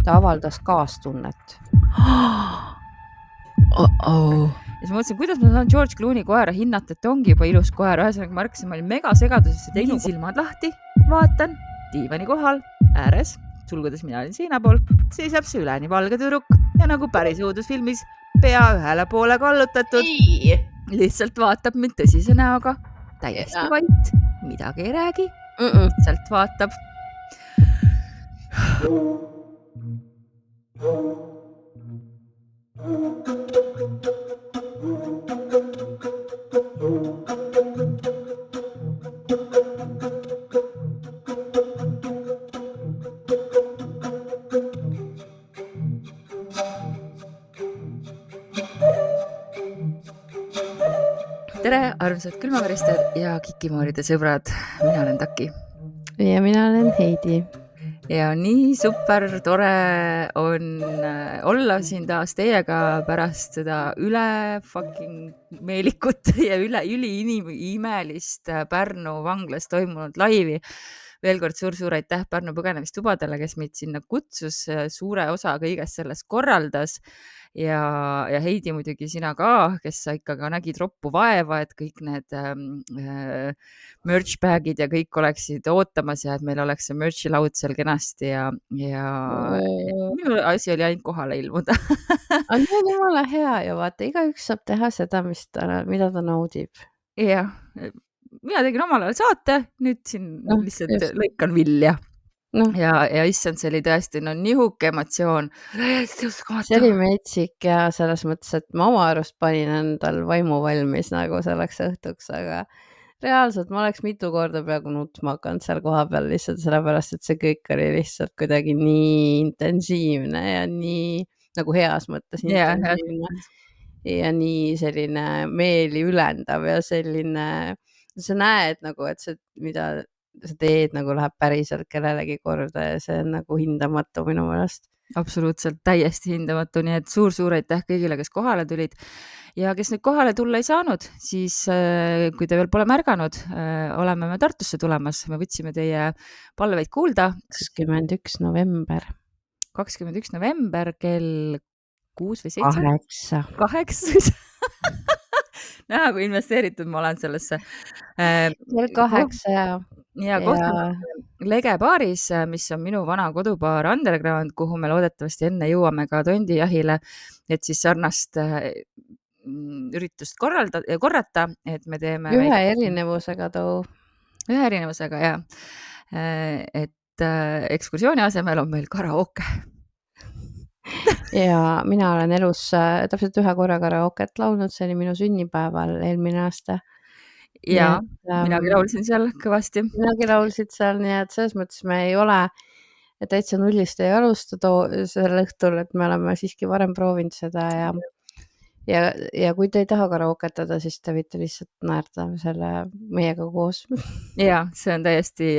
ta avaldas kaastunnet. Ja siis mõtlesin, kuidas ma saan George Clooney koera hinnata, et ongi juba ilus koer. Ühesõnaga ma ärkasin, ma olin mega segaduses ja tegin silmad lahti, vaatan diivani kohal, ääres, sulgudes mina olin seina pool, seisab see üleni valge tüdruk ja nagu päris õudusfilmis pea ühele poole kallutatud. Lihtsalt vaatab mind tõsise näoga, täiesti vait, midagi ei räägi, lihtsalt vaatab. Tere, armsad külmaveristed ja kikimooride sõbrad. Mina olen Taki. Ja mina olen Heidi. Ja nii super tore on olla siin taas teiega pärast seda üle fucking meelikut ja üli imelist Pärnu vanglas toimunud laivi. Veel kord suur aitäh Pärnu põgenemistubadele, kes meid sinna kutsus, suure osa kõigest sellest korraldas. Ja Heidi muidugi sina ka, kes sa ikkagi nägid roppu vaeva, et kõik need merch bagid ja kõik oleksid ootamas ja et meil oleks see merch'i laud seal kenasti ja minu asi oli ainult kohale ilmuda. On see jumala hea ja vaata, igaüks saab teha seda, mida ta naudib. Jah, mina tegin omal ajal saate, nüüd siin lihtsalt lõikan vilja. Ja issand, see oli tõesti nihuke emotsioon. See oli metsik ja selles mõttes, et ma oma arust panin endal vaimu valmis nagu selleks õhtuks, aga reaalselt ma oleks mitu korda peaaegu nutma hakanud seal koha peal lihtsalt sellepärast, et see kõik oli lihtsalt kuidagi nii intensiivne ja nii nagu heas mõttes intensiivne ja nii selline meeli ülendav ja selline, sa näed nagu, et see, mida sa teed, nagu läheb päriselt kellelegi korda ja see on nagu hindamatu minu meelest. Absoluutselt, täiesti hindamatu, nii et suur aitäh kõigile, kes kohale tulid ja kes nüüd kohale tulla ei saanud, siis kui te veel pole märganud, oleme me Tartusse tulemas, me võtsime teie palveid kuulda. 21. november. 21. november kell 6 või 7? 8. Näha, kui investeeritud ma olen sellesse. Kell 8 ja kohtume Lege baaris, mis on minu vana kodubaar Underground, kuhu me loodetavasti enne jõuame ka tondijahile, et siis sarnast üritust korrata, et me teeme ühe erinevusega too. Ühe erinevusega, jah. Et ekskursiooni asemel on meil karaoke. Ja mina olen elus täpselt ühe korra karaoket laulnud, see oli minu sünnipäeval eelmine aasta. Ja minagi laulsin seal kõvasti. Minagi laulsid seal, nii et selles mõttes me ei ole täitsa nullist ei alusta sel õhtul, et me oleme siiski varem proovinud seda ja kui te ei taha karaoketada, siis te võite lihtsalt naerda selle meiega koos. Ja, see on täiesti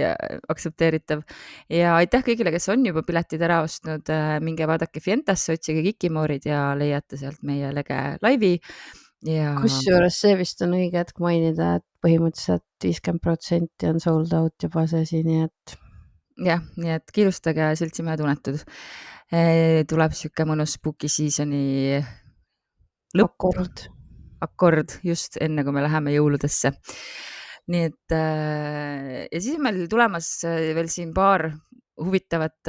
aktsepteeritav. Ja aitäh kõigile, kes on juba piletid ära ostnud, minge vaadake Fientasse, otsige Kikimoorid ja leiate sealt meie Lege laivi. Ja... Kusjuures see vist on õige hetk mainida, et põhimõtteliselt 50% on sold out juba see siin, nii et... Jah, nii et kiirustage seltsimehe tunetud. Tuleb siuke mõnus spooky seasoni lõpp. Akkord just enne, kui me läheme jõuludesse. Nii et ja siis on meil tulemas veel siin paar huvitavat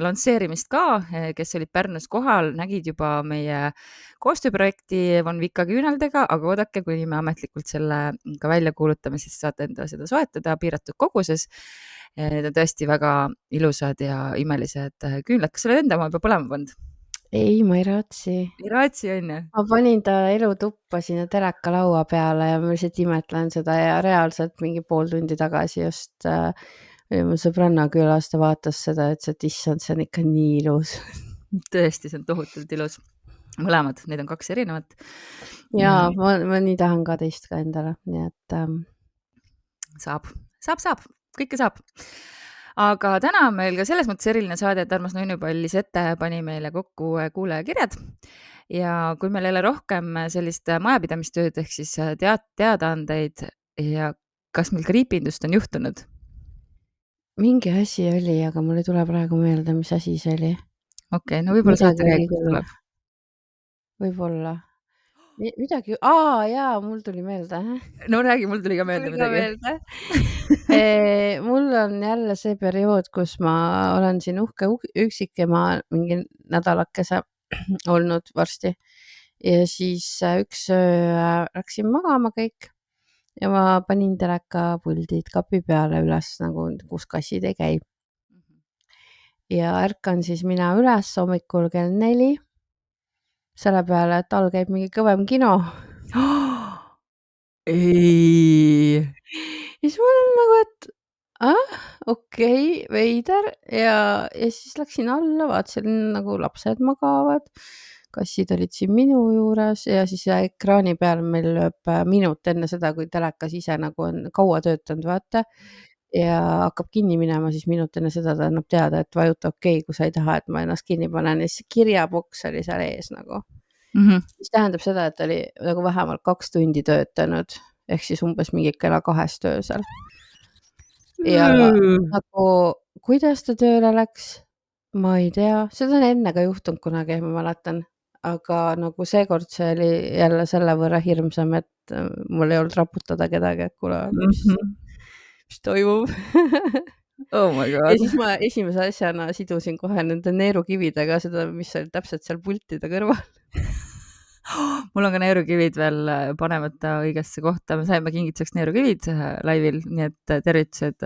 lansseerimist ka, kes olid Pärnus kohal, nägid juba meie koostööprojekti Von Vika küünaldega, aga oodake, kui me ametlikult selle ka välja kuulutame, siis saate enda seda soetada piiratud koguses. Need on tõesti väga ilusad ja imelised küünlad. Kas sa oled enda oma juba põlema pannud? Ei, ma ei raatsi. Ei raatsi, on ju? Ma panin ta elutuppa sinna teleka laua peale ja ma lihtsalt imetlen seda ja reaalselt mingi pool tundi tagasi just mu sõbranna külas, ta vaatas seda, et issand, see on ikka nii ilus. Tõesti, see on tohutult ilus. Mõlemad, need on 2 erinevat. Ja ma nii tahan ka teist ka endale, nii et... Saab. Kõike saab. Aga täna on meil ka selles mõttes eriline saade, et Armas Nunnupallis ette pani meile kokku kuulajakirjad. Ja kui meil ei ole rohkem sellist majapidamistööd, ehk siis teadaandeid ja kas meil kriipindust on juhtunud? mingi asi oli, aga mul ei tule praegu meelde, mis asi see oli. Okei, no võib-olla saate Midagi oli käigus küll, tuleb. võib-olla. Midagi, jaa, mul tuli meelde. No räägi, mul tuli ka meelde Tuli ka midagi. meelde. Mul on jälle see periood, kus ma olen siin uhke üksikema mingi nädalakese olnud varsti. Ja siis üks öö läksin magama kõik ja ma panin teleka puldid kapi peale üles, nagu kus kassid ei käi. Ja ärkan siis mina üles hommikul kell 4 selle peale, et all käib mingi kõvem kino. Ei. Ja siis mul on nagu, et okei, veider ja siis läksin alla, vaatasin nagu lapsed magavad, kassid olid siin minu juures ja siis ekraani peal meil lööb minut enne seda, kui telekas ise nagu on kaua töötanud, vaata, ja hakkab kinni minema, siis minut enne seda ta annab teada, et vajuta okei, kui sa ei taha, et ma ennast kinni panen ja siis kirjaboks oli seal ees nagu. Mis tähendab seda, et oli nagu vähemalt 2 tundi töötanud, ehk siis umbes mingi kella 2 öösel. Ja nagu, kuidas ta tööle läks, ma ei tea, seda on enne ka juhtunud kunagi, ma mäletan, aga nagu seekord see oli jälle selle võrra hirmsam, et mul ei olnud raputada kedagi, et kuule, mis toimub. Oh my Ja god. siis ma esimese asjana sidusin kohe nende neerukividega seda, mis oli täpselt seal pultide kõrval. Mul on ka neerukivid veel panemata õigesse kohta, me saime kingituseks neerukivid laivil, nii et tervitused.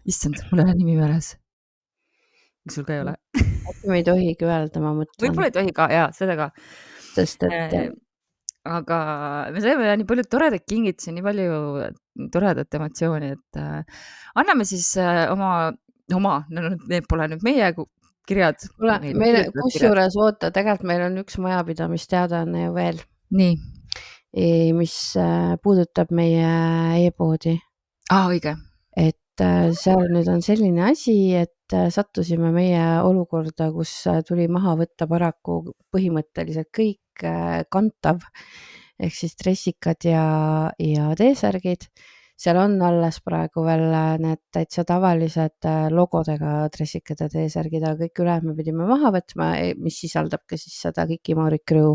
Issand, mul ei ole nimi meeles. Miks sul ka ei ole? Äkki me ei tohigi öelda, ma mõtlen. Võib-olla ei tohi ka, jaa, seda ka. Sest et aga me saime nii palju toredaid kingitusi, nii palju toredat emotsiooni, et anname siis need pole nüüd meie kirjad. Kuule, meile kusjuures oota, tegelikult meil on üks majapidamisteadaanne ju veel. Nii. Mis puudutab meie e-poodi. Õige. Et seal nüüd on selline asi, et sattusime meie olukorda, kus tuli maha võtta paraku põhimõtteliselt kõik kantav, ehk siis dressikad ja T-särgid. Seal on alles praegu veel need täitsa tavalised logodega dressikad ja T-särgid, aga kõik üle me pidime maha võtma, mis sisaldab ka siis seda Kikimori Crew.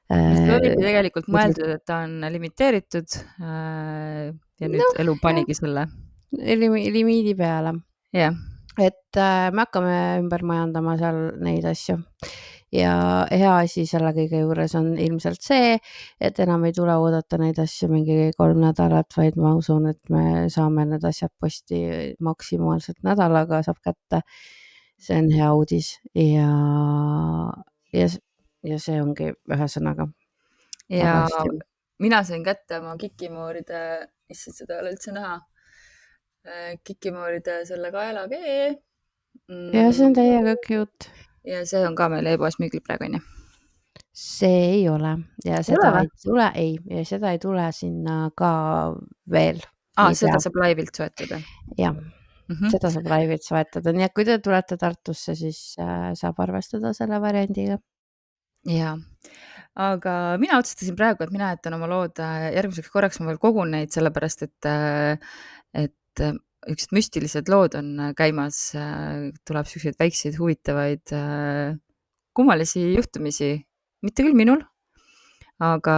See oligi tegelikult mõeldud, et ta on limiteeritud ja nüüd elu panigi selle limiidi peale. Yeah. Et me hakkame ümber majandama seal neid asju. Ja hea asi selle kõige juures on ilmselt see, et enam ei tule oodata neid asju mingi 3 nädalat, vaid ma usun, et me saame need asjad posti maksimaalselt nädalaga saab kätte. See on hea uudis ja see ongi ühesõnaga. Ja mina sain kätte oma Kikimooride, issand, seda ei ole üldse näha, Kikimooride selle kaelakee. Ja see on täiega cute. Ja see on ka meil e-poes müügil praegu, on ju? See ei ole ja seda ei tule, ja seda ei tule sinna ka veel. Seda saab laivilt soetada? Jah, seda saab laivilt soetada, nii et kui te tulete Tartusse, siis saab arvestada selle variandiga. Jaa, aga mina otsustasin praegu, et mina jätan oma lood järgmiseks korraks, ma veel kogun neid, sellepärast et üksed müstilised lood on käimas, tuleb selliseid väikseid huvitavaid kummalisi juhtumisi, mitte küll minul, aga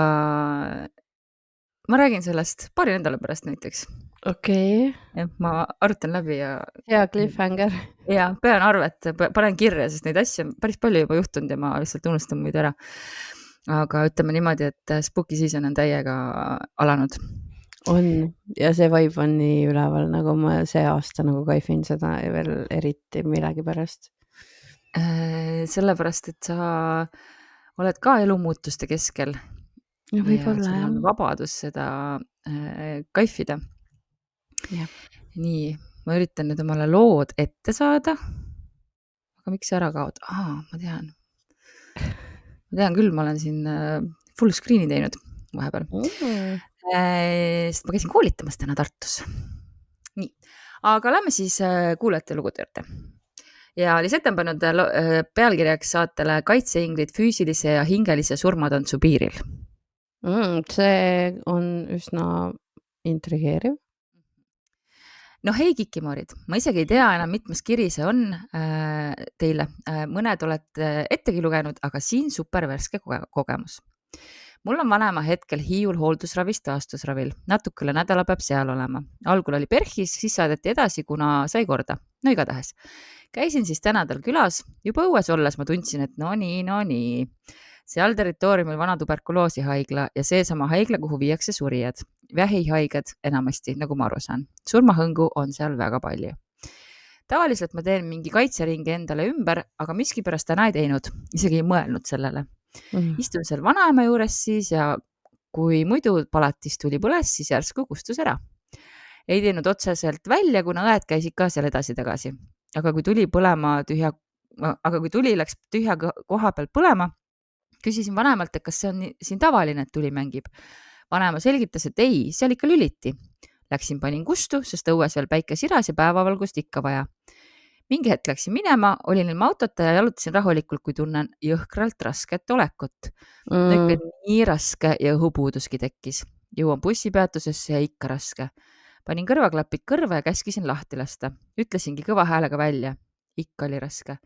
ma räägin sellest paari nädala pärast näiteks. Okei. Ma arutan läbi ja... Hea cliffhanger. Ja pean arvet, panen kirja, sest neid asju on päris palju juba juhtunud ja ma lihtsalt unustan muid ära. Aga ütleme niimoodi, et spooky season on täiega alanud. On, ja see vibe on nii üleval, nagu ma see aasta nagu kaifin seda veel eriti millegi pärast. Sellepärast, et sa oled ka elumuutuste keskel. Ja võib-olla, sul on vabadus seda kaifida. Ja. Nii, ma üritan nüüd omale lood ette saada. Aga miks see ära kaod? Ma tean. Ma tean küll, ma olen siin full screen'i teinud vahepeal. Sest ma käisin koolitamas täna Tartus. Nii, aga lähme siis kuulajate lugude juurde. Ja lihtsalt on pannud pealkirjaks saatele Kaitseinglid füüsilise ja hingelise surmatantsu piiril. See on üsna intrigeeriv. No hei kikimoorid, ma isegi ei tea enam, mitmes kiri see on teile. Mõned olete ettegi lugenud, aga siin super värske kogemus. Mul on vanema hetkel Hiiul hooldusravist taastusravil. Natuke üle nädala peab seal olema. Algul oli PERHis, siis saadeti edasi, kuna sai korda. No igatahes. Käisin siis tänadal külas. Juba õues olles ma tundsin, et no nii. Seal territooriumil vana tuberkuloosihaigla ja seesama haigla, kuhu viiakse surijad. Vähihaiged enamasti, nagu ma aru saan. Surmahõngu on seal väga palju. Tavaliselt ma teen mingi kaitseringi endale ümber, aga miskipärast täna ei teinud. Isegi ei mõelnud sellele. Istun seal vanaema juures siis ja kui muidu palatis tuli põles, siis järsku kustus ära. Ei teinud otseselt välja, kuna õed käisid ka seal edasi-tagasi. Aga kui tuli läks tühja koha peal põlema, küsisin vanemalt, et kas see on siin tavaline, et tuli mängib. Vanaema selgitas, et ei, seal ikka lüliti. Läksin panin kustu, sest õues veel päike siras ja päevavalgust ikka vaja. Mingi hetk läksin minema, olin ilma autota ja jalutasin rahulikult, kui tunnen jõhkralt rasket olekut. Ikka nii raske ja õhupuuduski tekkis. Jõuan bussipeatusesse ja ikka raske. Panin kõrvaklapid kõrva ja käskisin lahti lasta. Ütlesingi kõva häälega välja. Ikka oli raske.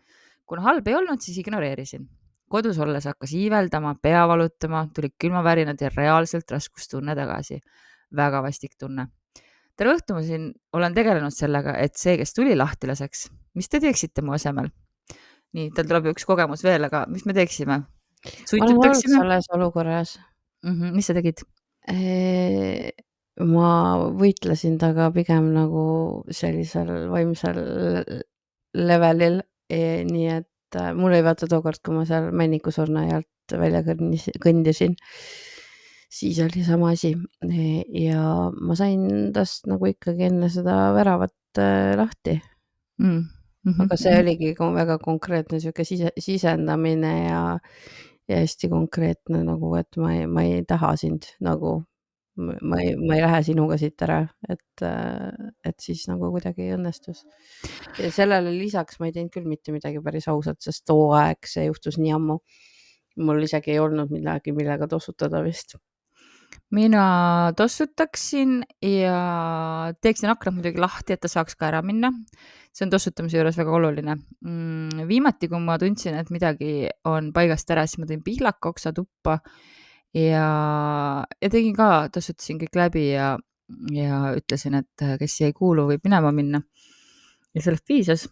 Kuna halb ei olnud, siis ignoreerisin. Kodus olles hakkas iiveldama, pea valutama, tulid külmavärinad ja reaalselt raskustunne tagasi. Väga vastik tunne. Tere õhtu ma siin olen tegelenud sellega, et see, kes tuli lahti laseks. Mis te teeksite mu asemel? Nii, tal tuleb üks kogemus veel, aga mis me teeksime? Ma olen olnud selles olukorras. Mis sa tegid? Ma võitlesin taga pigem nagu sellisel vaimsel levelil, nii et mul ei vaata tookord, kui ma seal Männikusurna alt välja kõndisin, siis oli sama asi ja ma sain tast nagu ikkagi enne seda väravat lahti. Aga see oligi väga konkreetne siuke sisendamine ja hästi konkreetne nagu, et ma ei taha sind nagu, ma ei lähe sinuga siit ära, et siis nagu kuidagi õnnestus. Ja sellele lisaks ma ei teinud küll mitte midagi päris ausalt, sest too aeg see juhtus nii ammu. Mul isegi ei olnud midagi, millega tossutada vist. Mina tossutaksin ja teeksin aknad muidugi lahti, et ta saaks ka ära minna. See on tossutamise juures väga oluline. Viimati, kui ma tundsin, et midagi on paigast ära, siis ma tõin pihlaka oksa tuppa ja tegin ka, tossutasin kõik läbi ja ütlesin, et kes siia ei kuulu, võib minema minna. Ja sellest piisas.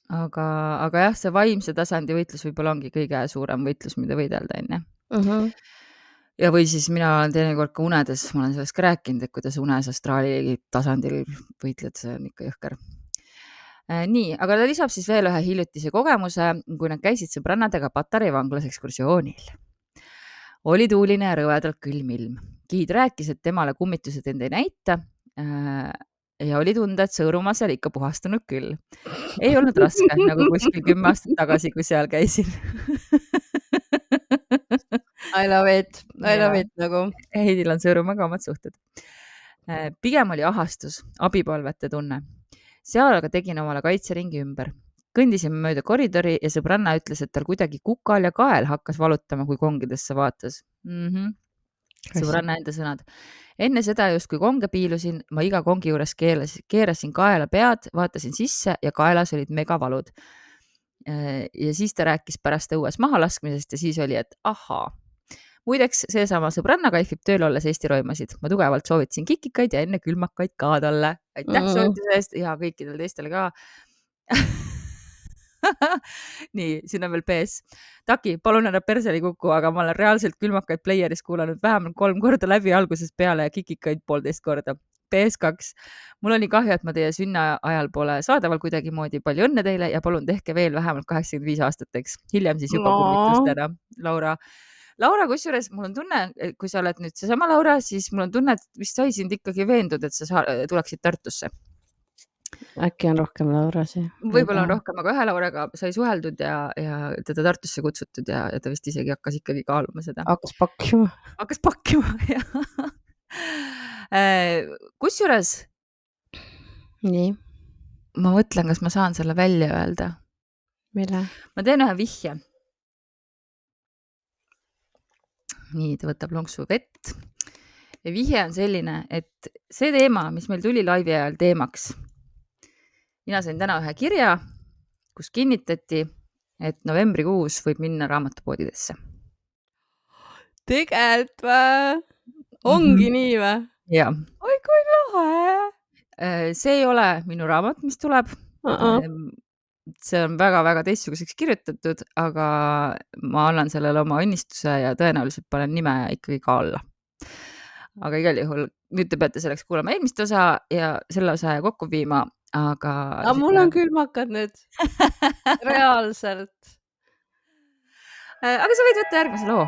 Aga jah, see vaimse tasandi võitlus võib-olla ongi kõige suurem võitlus, mida võidelda, enne. Ja või siis mina olen teinekord ka unedes, ma olen sellest ka rääkinud, et kuidas unes astraali tasandil võitled, see on ikka jõhker. Nii, aga ta lisab siis veel ühe hiljutise kogemuse, kui nad käisid sõbrannadega Patarei vanglas ekskursioonil. Oli tuuline ja rõvedalt külm ilm. Giid rääkis, et temale kummitused end ei näita ja oli tunda, et Sõõrumaa seal ikka puhastunud küll. Ei olnud raske, nagu kuskil 10 aastat tagasi, kui seal käisin. I love it nagu. Heidil on Sõõrumaaga omad suhted. Pigem oli ahastus, abipalvete tunne. Seal aga tegin omale kaitseringi ümber. Kõndisime mööda koridori ja sõbranna ütles, et tal kuidagi kukal ja kael hakkas valutama, kui kongidesse vaatas. Sõbranna enda sõnad. Enne seda just, kui konge piilusin, ma iga kongi juures keerasin kaela pead, vaatasin sisse ja kaelas olid megavalud. Ja siis ta rääkis pärast õues mahalaskmisest ja siis oli, et ahaa. Muideks, seesama sõbranna kaifib tööl olles Eesti roimasid. Ma tugevalt soovitasin kikikaid ja enne külmakaid ka talle. Aitäh soovituse eest ja kõikidele teistele ka. Nii, siin on veel PS. Taki, palun ära perseli kuku, aga ma olen reaalselt külmakaid playeris kuulanud vähemalt 3 korda läbi algusest peale ja kikikaid 1,5 korda. PS2. Mul oli kahju, et ma teie sünna ajal pole saadaval kuidagi moodi. Palju õnne teile ja palun tehke veel vähemalt 85 aastateks. Hiljem siis juba kummitustena. Laura, kusjuures mul on tunne, kui sa oled nüüd seesama Laura, siis mul on tunne, et vist sai sind ikkagi veendud, et sa tuleksid Tartusse. Äkki on rohkem Laurasi. Võib-olla on rohkem, aga ühe Lauraga sai suheldud ja teda Tartusse kutsutud ja ta vist isegi hakkas ikkagi kaaluma seda. Hakkas pakkima, jah. Kusjuures nii. Ma mõtlen, kas ma saan selle välja öelda. Mille? Ma teen ühe vihje. Nii, ta võtab lonksu vett ja vihje on selline, et see teema, mis meil tuli laivi ajal teemaks, mina sain täna ühe kirja, kus kinnitati, et novembrikuus võib minna raamatupoodidesse. Tegelikult või? Ongi nii või? Jah. Oi, kui lahe! See ei ole minu raamat, mis tuleb. See on väga-väga teistsuguseks kirjutatud, aga ma annan sellele oma õnnistuse ja tõenäoliselt panen nime ikkagi ka alla. Aga igal juhul nüüd te peate selleks kuulama eelmist osa ja selle osa ja kokku viima, aga mul on külmakad nüüd. Reaalselt. Aga sa võid võtta järgmise loo.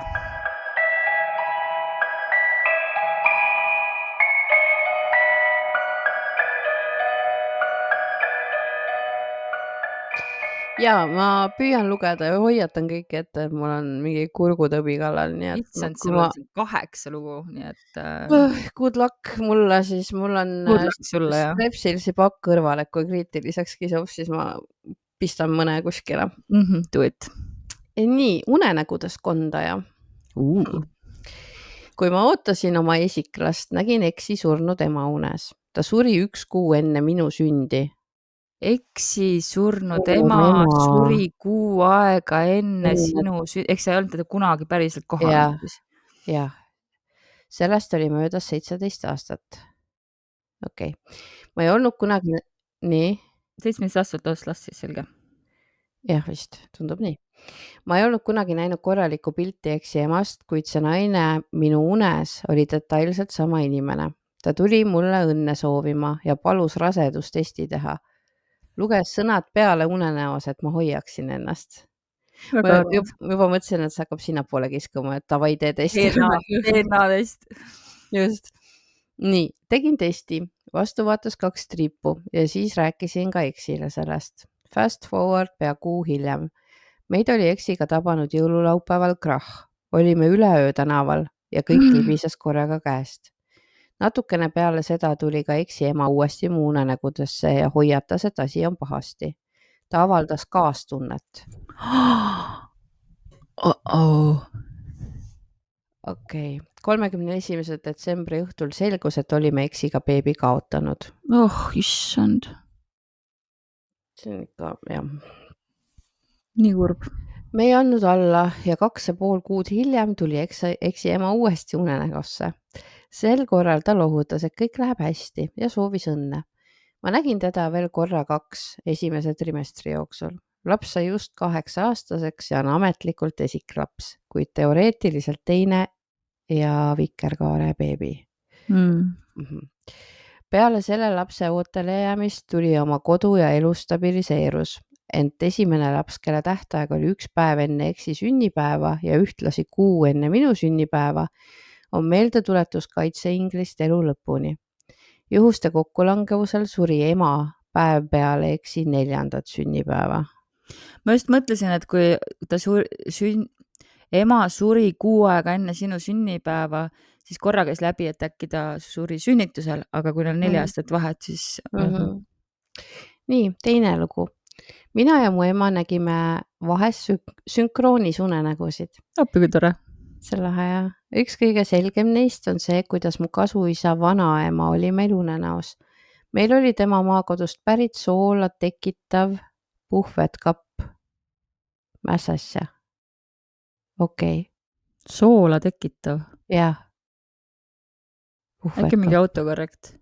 Ja ma püüan lugeda ja hoiatan kõiki ette, et mul on mingi kurgutõbi kallal, nii et Itsand, sul on 8 lugu, nii et good luck mulle siis, mul on Strepsilsi pakk kõrval, et kui kriitiliseks kisub, siis ma pistan mõne kuskile. Do it. Nii, unenägudest kondaja. Kui ma ootasin oma esiklast, nägin eksi surnud ema unes. Ta suri 1 kuu enne minu sündi. Eksi surnud ema suri kuu aega enne sinu sündi. Eks sa ei olnud teda kunagi päriselt kohanud? Jah. Sellest oli möödas 17 aastat. Okei. Ma ei olnud kunagi... Nii? 17 aastat last siis, selge. Jah, vist. Tundub nii. Ma ei olnud kunagi näinud korralikku pilti eksi emast, kuid see naine minu unes oli detailselt sama inimene. Ta tuli mulle õnne soovima ja palus rasedustesti teha. Luges sõnad peale unenäos, et ma hoiaksin ennast. Ma juba mõtlesin, et see hakkab sinnapoole kiskuma, et tavai tee testi. DNA test. Just. Nii, tegin testi, vastu vaatas 2 triipu ja siis rääkisin ka eksile sellest. Fast forward pea kuu hiljem. Meid oli eksiga tabanud jõululaupäeval krahh. Olime üleöö tänaval ja kõik libises korraga käest. Natukene peale seda tuli ka eksi ema uuesti mu unenägudesse ja hoiatas, et asi on pahasti. Ta avaldas kaastunnet. Okei. 31. detsembri õhtul selgus, et olime eksiga beebi kaotanud. Issand. See on ikka, jah. Nii kurb. Me ei andnud alla ja 2,5 kuud hiljem tuli eksi ema uuesti unenägosse. Sel korral ta lohutas, et kõik läheb hästi ja soovis õnne. Ma nägin teda veel korra 2 esimese trimestri jooksul. Laps sai just 8-aastaseks ja on ametlikult esiklaps, kuid teoreetiliselt teine ja vikerkaare beebi. Peale selle lapse ootele jäämist tuli oma kodu ja elu stabiliseerus. Ent esimene laps, kelle tähtaeg oli 1 päev enne eksi sünnipäeva ja ühtlasi kuu enne minu sünnipäeva, on meeldetuletuskaitse inglist elu lõpuni. Juhuste kokkulangevusel suri ema päev peale eksi 4. sünnipäeva. Ma just mõtlesin, et kui ta ema suri kuu aega enne sinu sünnipäeva, siis korra käis läbi, et äkki ta suri sünnitusel, aga kui neil 4 aastat vahet, siis... Nii, teine lugu. Mina ja mu ema nägime vahest sünkroonis unenägusid. Appi kui tore. Selle aja. Üks kõige selgem neist on see, kuidas mu kasuisa vanaema oli meil unenäos. Meil oli tema maakodust pärit soola tekitav puhvetkapp. Mäs asja. Okei. Soola tekitav? Jah. Äkki mingi autokorrekt?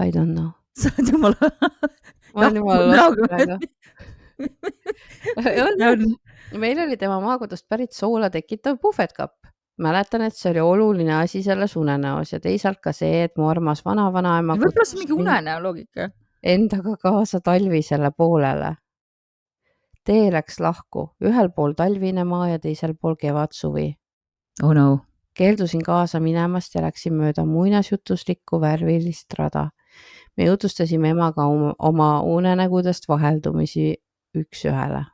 I don't know. Sa oled jumala... Ma olen jumala lost praegu. Meil oli tema maakodust pärit soola tekitav puhvetkapp. Mäletan, et see oli oluline asi selles unenäos ja teisalt ka see, et mu armas vanaema võib-olla see mingi unenäo loogika. Endaga kaasa talvisele poolele. Tee läks lahku. Ühel pool talvine maa ja teisel pool kevad-suvi. Oh no. Keeldusin kaasa minemast ja läksin mööda muinasjutuslikku värvilist rada. Me jutustasime emaga oma unenägudest vaheldumisi 1 ühele.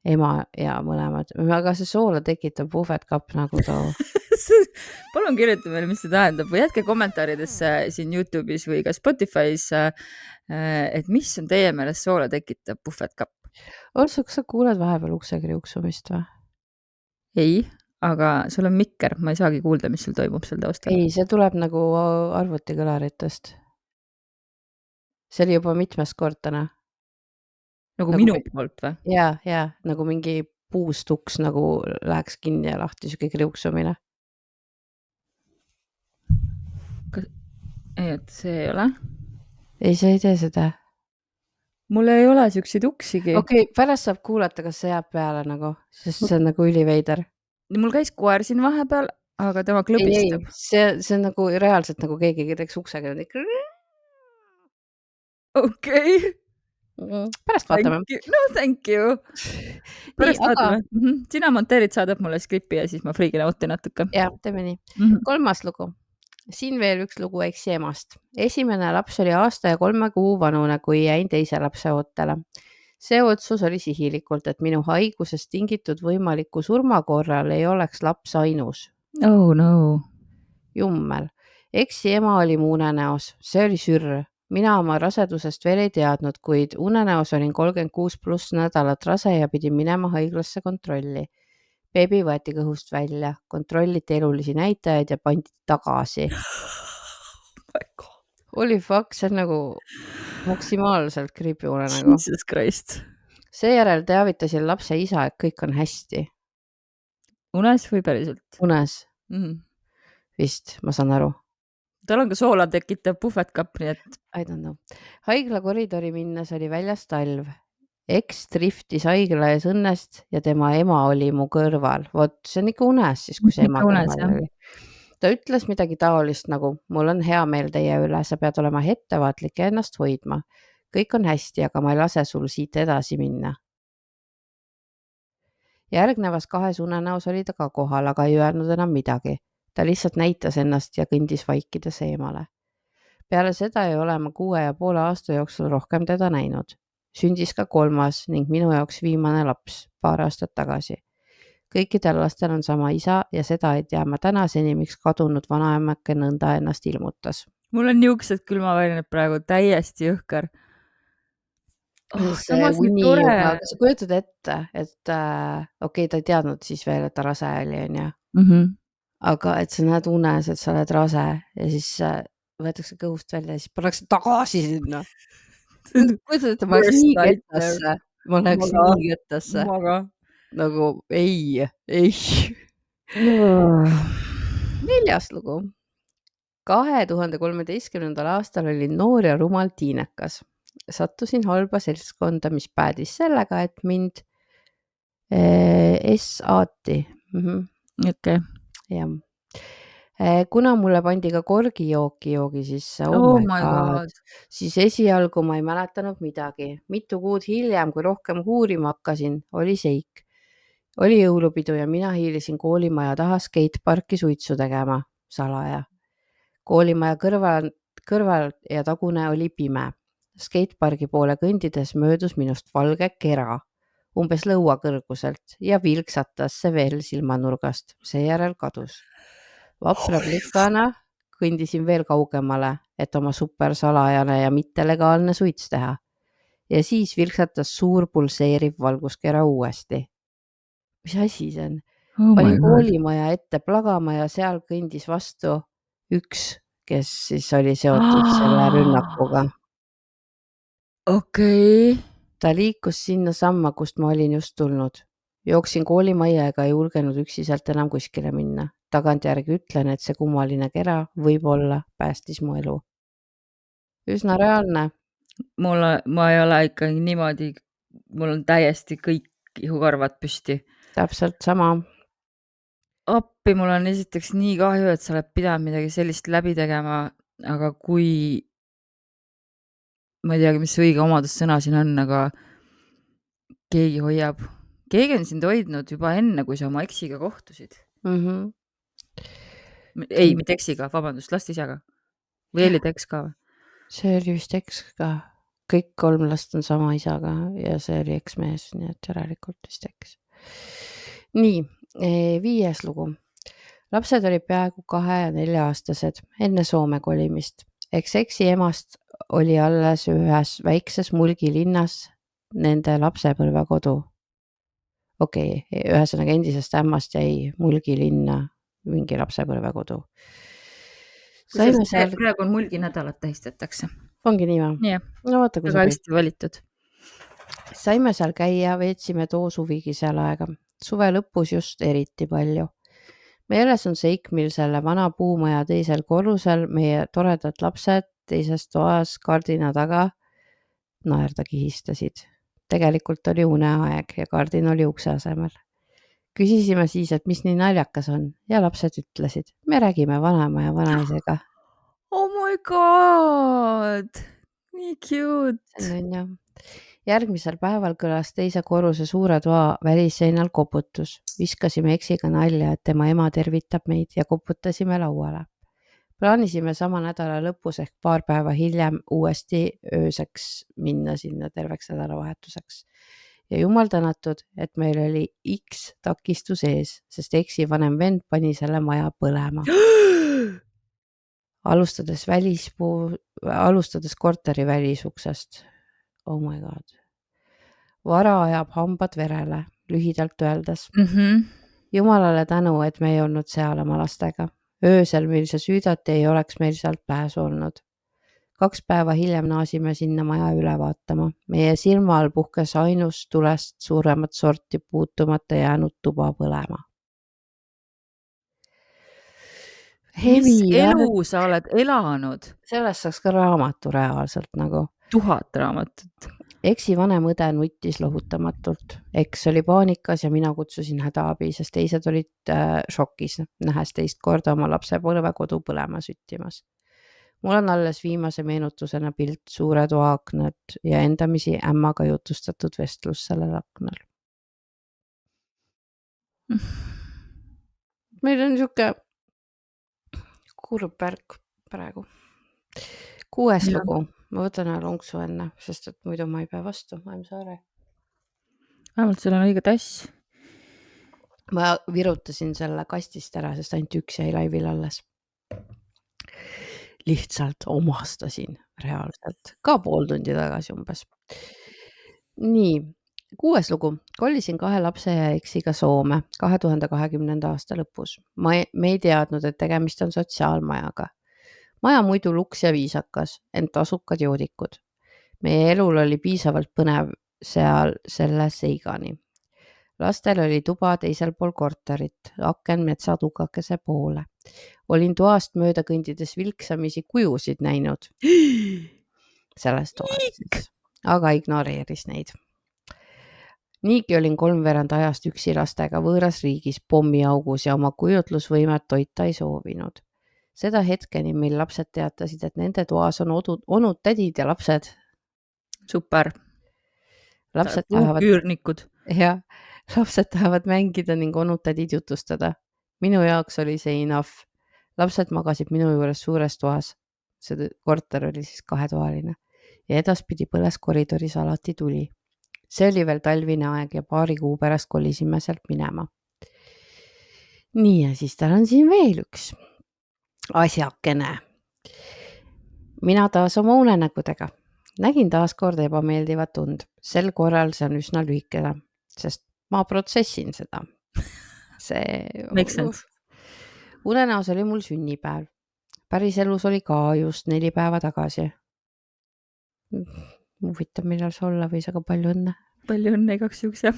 Ema ja mõlemad. Aga see soola tekitab puhvetkapp nagu too. Palun kirjuta meile, mis see tähendab või jätke kommentaaridesse siin YouTube'is või ka Spotify's, et mis on teie meelest soola tekitab puhvetkapp? Kas sa kuuled vahepeal ukse kriuksumist või? Ei, aga sul on mikker, ma ei saagi kuulda, mis sul toimub seal taustal. ei, see tuleb nagu arvutikõlaritest. See oli juba mitmes kord täna. Nagu minu poolt või? Ja nagu mingi puust uks nagu läheks kinni ja lahti, siuke kriuksumine. Ei, et see ei ole. ei, see ei tee seda. Mul ei ole siukseid uksigi. Okei, pärast saab kuulata, kas see jääb peale nagu, sest see on nagu üliveider. Mul käis koer siin vahepeal, aga tema klõbistab. See on nagu reaalselt nagu keegi teeks uksega. Okei. Pärast vaatame. No thank you. Pärast vaatame. Sina monteerid, saadab mulle skripi ja siis ma freegin out'i natuke. Ja, teeme nii. 3. lugu. Siin veel üks lugu eksi emast. Esimene laps oli aasta ja 3 kuu vanune, kui jäin teise lapse ootele. See otsus oli sihilikult, et minu haigusest tingitud võimaliku surma korral ei oleks laps ainus. Oh no. Jummel. Eksi ema oli mu unenäos. See oli sürr. Mina oma rasedusest veel ei teadnud, kuid unenäos olin 36+ nädalat rase ja pidin minema haiglasse kontrolli. Beebi võeti kõhust välja, kontrolliti elulisi näitajaid ja pandi tagasi. Holy fuck, see on nagu maksimaalselt creepy unenägu. Jesus Christ. Seejärel teavitasin lapse isa, et kõik on hästi. Unes või päriselt? Unes. Vist, ma saan aru. Tal on ka soola tekitav puhvetkapp, nii et... I don't know. Haigla koridori minnes oli väljas talv. Eks driftis haigla ees õnnest ja tema ema oli mu kõrval. Vot, see on ikka unes siis, kui see ema kõrval oli. Ta ütles midagi taolist nagu, mul on hea meel teie üle, sa pead olema ettevaatlik ja ennast hoidma. Kõik on hästi, aga ma ei lase sul siit edasi minna. Järgnevas 2 unenäos oli ta ka kohal, aga ei öelnud enam midagi. Ta lihtsalt näitas ennast ja kõndis vaikides eemale. Peale seda ei ole ma 6,5 aasta jooksul rohkem teda näinud. Sündis ka 3. ning minu jaoks viimane laps 2 aastat tagasi. Kõikidel lastel on sama isa ja seda ei tea ma tänaseni, miks kadunud vanaemake nõnda ennast ilmutas. Mul on niuksed külmavärinad praegu täiesti jõhker. Samas nii tore. Aga sa kujutad ette, et okei, ta ei teadnud siis veel, et ta rase oli, on ju. Aga et sa näed unes, et sa oled rase ja siis võetakse kõhust välja ja siis pannakse tagasi sinna. Kujutad ette, ma oleks nii kettasse. Ma läheks nii kettasse. Nagu ei. 4. lugu. 2013. aastal olin noor ja rumal tiinekas. Sattusin halba seltskonda, mis päädis sellega, et mind S-aati. Okei. Jah. Kuna mulle pandi ka korgijooki sisse, siis esialgu ma ei mäletanud midagi. Mitu kuud hiljem, kui rohkem uurima hakkasin, oli seik. Oli jõulupidu ja mina hiilisin koolimaja taha skateparki suitsu tegema, salaja. Koolimaja kõrval ja tagune oli pime. Skatepargi poole kõndides möödus minust valge kera, umbes lõua kõrguselt ja vilksatas see veel silmanurgast, seejärel kadus. Vapra plikana kõndisin veel kaugemale, et oma supersalajane ja mittelegaalne suits teha. Ja siis vilksatas suur pulseeriv valguskera uuesti. Mis asi see on? Panin koolimaja ette plagama ja seal kõndis vastu üks, kes siis oli seotud selle rünnakuga. Okei. Ta liikus sinna samma, kust ma olin just tulnud. Jooksin koolimaja ega ei julgenud üksiselt enam kuskile minna. Tagantjärgi ütlen, et see kummaline kera võib-olla päästis mu elu. Üsna reaalne. Ma ei ole ikkagi niimoodi, mul on täiesti kõik ihukarvad püsti. Täpselt sama. Appi, mul on esiteks nii kahju, et sa oled pidanud midagi sellist läbi tegema, aga kui, ma ei teagi, mis õige omadussõna siin on, aga keegi hoiab. Keegi on sind hoidnud juba enne, kui sa oma eksiga kohtusid. Ei, mitte eksiga, vabandust, last isaga. Või oli ta eks ka? See oli vist eks ka. Kõik 3 last on sama isaga ja see oli eksmees, nii et järelikult vist eks. Nii, 5. lugu. Lapsed oli peaaegu 2 ja 4 aastased enne Soome kolimist. Eksi emast oli alles ühes väikses mulgilinnas nende lapsepõlvekodu. okei, ühesõnaga endisest ämmast jäi Mulgi linna mingi lapsepõlvekodu. Saime seal, praegu on Mulgi nädalat tähistatakse. ongi nii või? Jah, No vaata, kui väga sobib. hästi valitud. Saime seal käia, veetsime too suvigi seal aega. Suve lõpus just eriti palju. Meeles on seik, mil selle vana puumaja teisel korrusel meie toredad lapsed teises toas kardina taga naerda kihistasid. Tegelikult oli uneaeg ja kardin oli ukse asemel. Küsisime siis, et mis nii naljakas on ja lapsed ütlesid, me räägime vanaema ja vanaisega. Oh my god, nii cute. See on jah. Järgmisel päeval kõlas teise korruse suure toa välisseinal koputus. Viskasime eksiga nalja, et tema ema tervitab meid ja koputasime lauale. Plaanisime sama nädala lõpus ehk paar päeva hiljem uuesti ööseks minna sinna terveks nädalavahetuseks. Ja jumal tänatud, et meil oli X takistus ees, sest eksi vanem vend pani selle maja põlema. Alustades korteri välisuksest. Oh my god. Vara ajab hambad verele, lühidalt öeldes. Jumalale tänu, et me ei olnud seal oma lastega. Öösel, mil see süüdati, ei oleks meil sealt pääsu olnud. 2 päeva hiljem naasime sinna maja üle vaatama. Meie silma all puhkes ainus tulest suuremat sorti puutumata jäänud tuba põlema. Mis elu sa oled elanud? Sellest saaks ka raamatu reaalselt nagu. 1000 raamatut. Eksi vanem õde nuttis lohutamatult. Eks oli paanikas ja mina kutsusin hädaabi, sest teised olid šokis, nähes teist korda oma lapse põlvekodu põlema süttimas. Mul on alles viimase meenutusena pilt suure toa aknad ja endamisi ämmaga jutustatud vestlus sellel aknal. Meil on niisugune kurb värk praegu. 6. lugu. Ma võtan ühe lonksu enne, sest et muidu ma ei pea vastu. I'm sorry. Vähemalt sul on õige tass. Ma virutasin selle kastist ära, sest ainult üks jäi laivil alles. Lihtsalt omastasin reaalselt. Ka pool tundi tagasi umbes. Nii, 6. lugu. Kollisin 2 lapse ja eksiga Soome 2020. aasta lõpus. Me ei teadnud, et tegemist on sotsiaalmajaga. Maja muidu luks ja viisakas, ent asukad joodikud. Meie elul oli piisavalt põnev seal selle seigani. Lastel oli tuba teisel pool korterit, aken metsatukakese poole. Olin toast mööda kõndides vilksamisi kujusid näinud. Sellest toast, aga ignoreeris neid. Niigi olin 3/4 ajast üksi lastega võõras riigis pommiaugus ja oma kujutlusvõimet toita ei soovinud. Seda hetkeni, mil lapsed teatasid, et nende toas on onud, tädid ja lapsed. Super. Lapsed tahavad mängida ning onud tädid jutustada. Minu jaoks oli see enough. Lapsed magasid minu juures suures toas. See korter oli siis 2-toaline. Ja edaspidi põles koridoris alati tuli. See oli veel talvine aeg ja 2 kuu pärast kolisime sealt minema. Nii ja siis tal on siin veel üks asjakene. Mina taas oma unenägudega. Nägin taas kord ebameeldivat und. Sel korral see on üsna lühikene, sest ma protsessin seda. See Makes sense. Unenäos oli mul sünnipäev. Päriselus oli ka just 4 päeva tagasi. Huvitav, millal see olla võis, aga palju õnne. Palju õnne igaks juhuks, jah.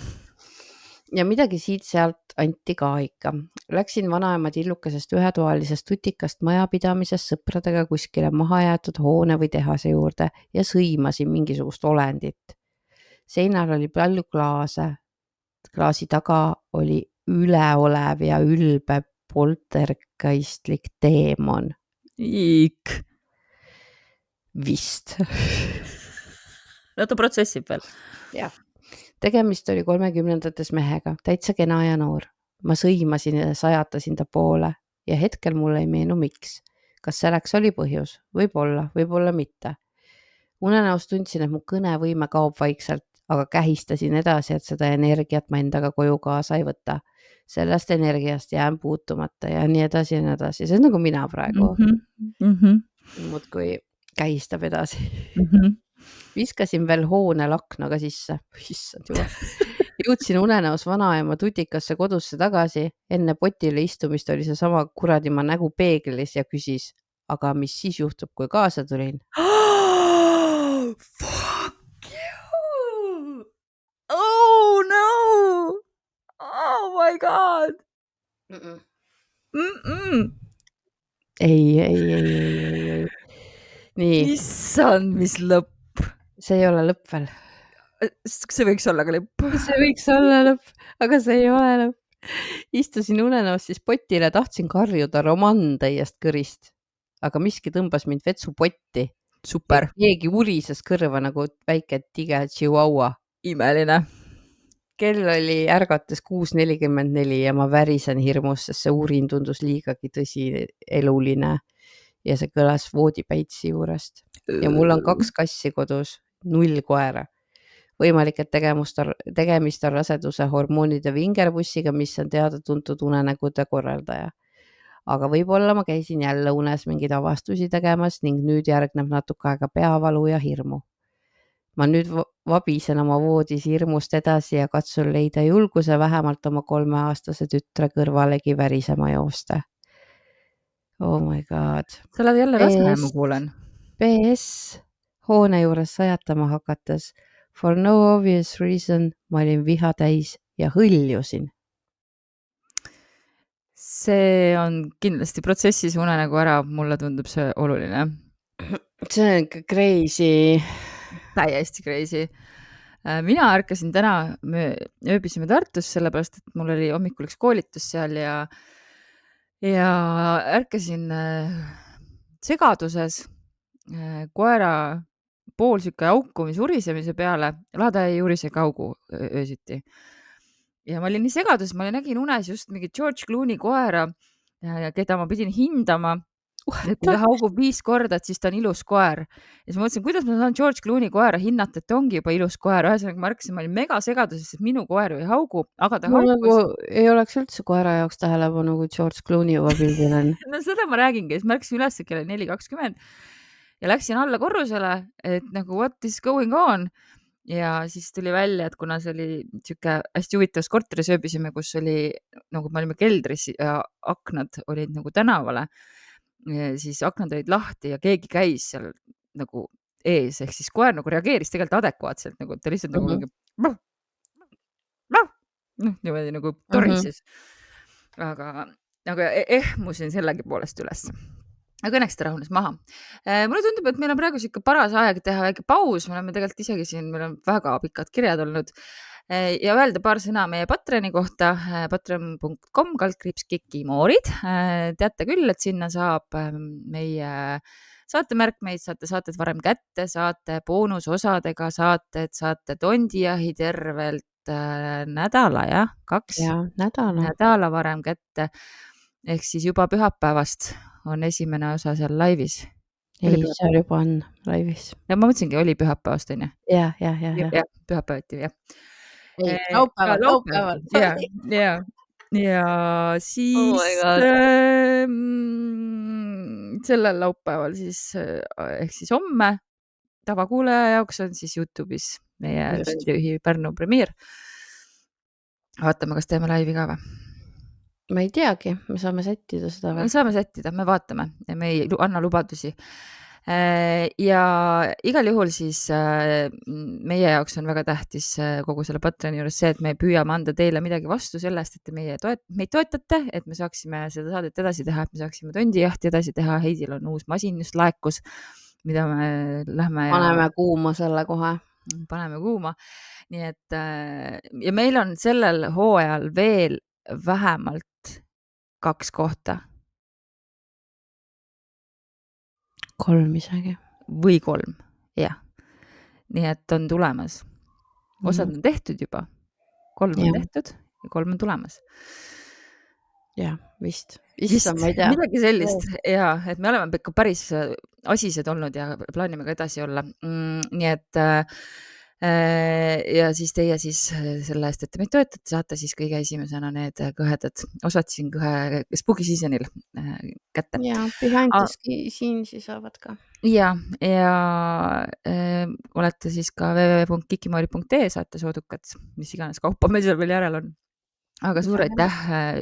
Ja midagi siit-sealt anti ka ikka. Läksin vanaema tillukesest ühetoalisest tutikast majapidamisest sõpradega kuskile mahajäetud hoone või tehase juurde ja sõimasin mingisugust olendit. Seinal oli palju klaase. Klaasi taga oli üleolev ja ülbe poltergeistlik teemon. Iik. Vist. No ta protsessib veel. Jah. Tegemist oli 30-ndates mehega, täitsa kena ja noor. Ma sõimasin ja sajatasin ta poole ja hetkel mulle ei meenu miks. Kas selleks oli põhjus? Võib-olla mitte. Unenäos tundsin, et mu kõnevõime kaob vaikselt, aga kähistasin edasi, et seda energiat ma endaga koju kaasa ei võta. Sellest energiast jään puutumata ja nii edasi ja nii edasi. See on nagu mina praegu. Muudkui kähistab edasi. Viskasin veel hoonel aknaga sisse. Issand jumal. Jõudsin unenäos vanaema tutikasse kodusse tagasi. Enne potile istumist oli seesama kuradima nägu peeglis ja küsis, aga mis siis juhtub, kui kaasa tulin? Fuck you! Oh no! Oh my god! Ei. Nii. Issand, mis lõpp. See ei ole lõpp veel. See võiks olla ka lõpp. See võiks olla lõpp, aga see ei ole lõpp. Istusin unenäos siis potile, tahtsin karjuda romantäiest kõrist, aga miski tõmbas mind vetsupotti. Super. Keegi urises kõrva nagu väike tige chihuahua. Imeline. Kell oli ärgates 6:44 ja ma värisen hirmus, sest see urin tundus liigagi tõsieluline ja see kõlas voodipäitsi juurest. Ja mul on 2 kassi kodus, 0 koera. Võimalik, et tegemist on raseduse hormoonide vingerbussiga, mis on teada-tuntud unenägude korraldaja. Aga võib-olla ma käisin jälle unes mingeid avastusi tegemas ning nüüd järgneb natuke aega peavalu ja hirmu. Ma nüüd vabisen oma voodis hirmust edasi ja katsun leida julguse vähemalt oma 3-aastase tütre kõrvalegi värisema joosta. Oh my god. Sa oled jälle rasne, ma kuulen. PS, hoone juures sajatama hakates. For no obvious reason ma olin viha täis ja hõljusin. See on kindlasti protsessis unenägu ära, mulle tundub see oluline. See on ikka crazy. Täiesti crazy. Mina ärkasin täna, me ööbisime Tartus, sellepärast, et mul oli hommikul üks koolitus seal ja ärkasin segaduses koera poolsükke haukumis urisemise peale. Lada ei urise kaugu öösiti. Ja ma olin nii segadus, ma nägin unes just mingi George Clooney koera, keda ma pidin hindama. Et kui ta haugub 5 korda, et siis ta on ilus koer. Ja siis ma mõtlesin, kuidas ma saan George Clooney koera hinnata, et ta ongi juba ilus koer. Ühesõnaga ma ärkasin, ma olin mega segaduses, et minu koer ei haugu, aga ta haukus. Nagu ei oleks üldse koera jaoks tähelepanu, kui George Clooney juba pildil on. No seda ma räägingi, siis ma ärkasin üles kella 4:20 ja läksin alla korrusele, et nagu what is going on. Ja siis tuli välja, et kuna see oli siuke hästi huvitavas korteris ööbisime, kus oli, nagu me olime keldris ja aknad olid nagu tänavale, siis aknad olid lahti ja keegi käis seal nagu ees, ehk siis koer nagu reageeris tegelikult adekvaatselt, nagu ta lihtsalt nagu niimoodi nagu torises. Aga ehmusin sellegi poolest üles. Aga õnneks ta rahunes maha. Mulle tundub, et meil on praegu siuke paras aeg teha väike paus. Me oleme tegelikult isegi siin, meil on väga pikad kirjad olnud. Ja öelda paar sõna meie Patreoni kohta, patreon.com/kikimoorid. Teate küll, et sinna saab meie saatemärkmeid, saate saated varem kätte, saate boonusosadega saated, saate tondijahi tervelt nädala, jah, 2 nädala varem kätte. Ehk siis juba pühapäevast on esimene osa seal laivis. Ei, seal juba on laivis. Ja ma mõtlesingi, oli pühapäevast, on ju? Ja. Pühapäevati, jah. Ei, laupäeval. Ja siis sellel laupäeval siis, ehk siis homme tavakuulaja jaoks on siis YouTube'is meie Tondijuhi Pärnu premiir. Vaatame, kas teeme laivi ka või? Ma ei teagi, me saame sättida seda või? Me saame sättida, me vaatame ja me ei anna lubadusi. Ja igal juhul siis meie jaoks on väga tähtis kogu selle Patreoni juures see, et me püüame anda teile midagi vastu sellest, et te meid toetate, et me saaksime seda saadet edasi teha, et me saaksime tondijahti edasi teha. Heidil on uus masin just laekus, mida me lähme paneme kuuma selle kohe. Paneme kuuma. Nii et ja meil on sellel hooajal veel vähemalt 2 kohta. 3 isegi. Või 3, jah. Nii et on tulemas. Osad on tehtud juba. 3 on tehtud ja 3 on tulemas. Jah, vist. Ma ei tea. Midagi sellist, ja, et me oleme ikka päris asised olnud ja plaanime ka edasi olla. Nii et Ja siis teie siis selle eest, et te meid toetate, saate siis kõige esimesena need kõhedad osad siin kõhe Spooky Seasonil kätte. ja behind the scenes'i saavad ka. ja olete siis ka www.kikimori.ee saate soodukad, mis iganes kaupa meil seal veel järel on. Aga suur aitäh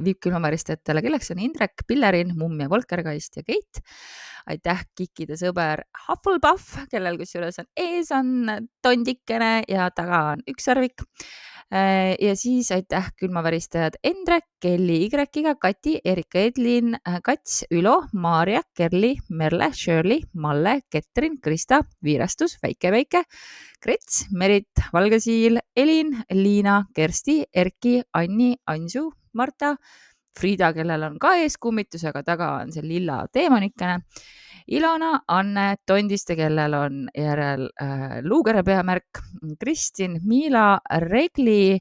viipkülmaväristajatele, kelleks on Indrek, Pillerin, Mumm ja Volkergeist ja Keit. Aitäh Kikide sõber Hufflepuff, kellel kusjuures on ees on tondikene ja taga on ükssarvik. Ja siis aitäh külmaväristajad Indrek, Kelly, Y-iga, Kati, Erika, Edlin, Kats, Ülo, Maarja, Kerli, Merle, Shirley, Malle, Ketrin, Krista, Viirastus, Väike, Krets, Merit, Valgesiil, Elin, Liina, Kersti, Erki, Anni, Ansu, Marta, Frida, kellel on ka ees kummitus, aga taga on see lilla teemanikene. Ilona, Anne, Tondiste, kellel on järel luugere peamärk, Kristin, Miila, Regli,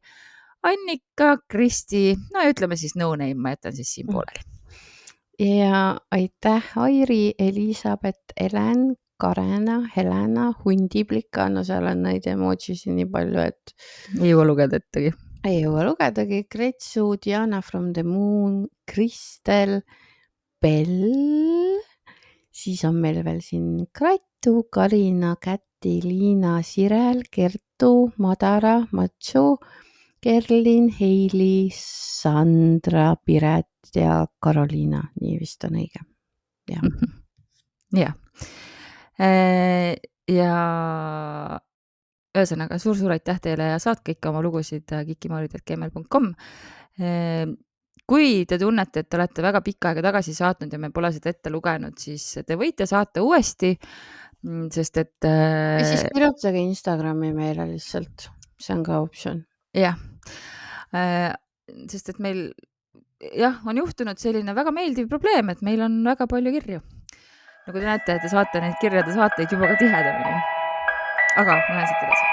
Annika, Kristi, no ütleme siis no name, ma jätan siis siin pooleli. Ja aitäh Airi, Elisabeth, Helen, Karena, Helena, Hundiplika, no seal on neid emojisi nii palju, et ei jõua lugeda ettegi. Ei jõua lugedagi. Kretsu, Diana from the Moon, Kristel, Bell, siis on meil veel siin Gratu, Karina, Käti, Liina, Sirel, Kertu, Madara, Matsu, Kerlin, Heili, Sandra, Piret ja Karoliina, nii vist on õige. Ja ühesõnaga suur aitäh teile ja saatke ikka oma lugusid kikimoorid@gmail.com. Kui te tunnete, et te olete väga pikka aega tagasi saatnud ja me pole seda ette lugenud, siis te võite saata uuesti, sest et ja siis kirjutage Instagrami meile lihtsalt, see on ka optsioon. Jah, sest et meil on juhtunud selline väga meeldiv probleem, et meil on väga palju kirju. Nagu te näete, te saate neid kirjade saateid juba ka tihedamini. Aga ma lähen siit edasi.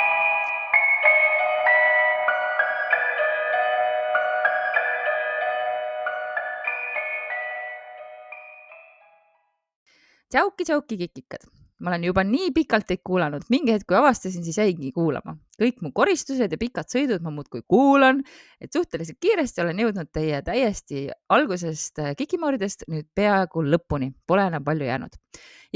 Tšauki kikikad. Ma olen juba nii pikalt teid kuulanud. Mingi hetk, kui avastasin, siis jäingi kuulama. Kõik mu koristused ja pikad sõidud ma muudkui kuulan, et suhteliselt kiiresti olen jõudnud teie täiesti algusest kikimooridest nüüd peaaegu lõpuni. Pole enam palju jäänud.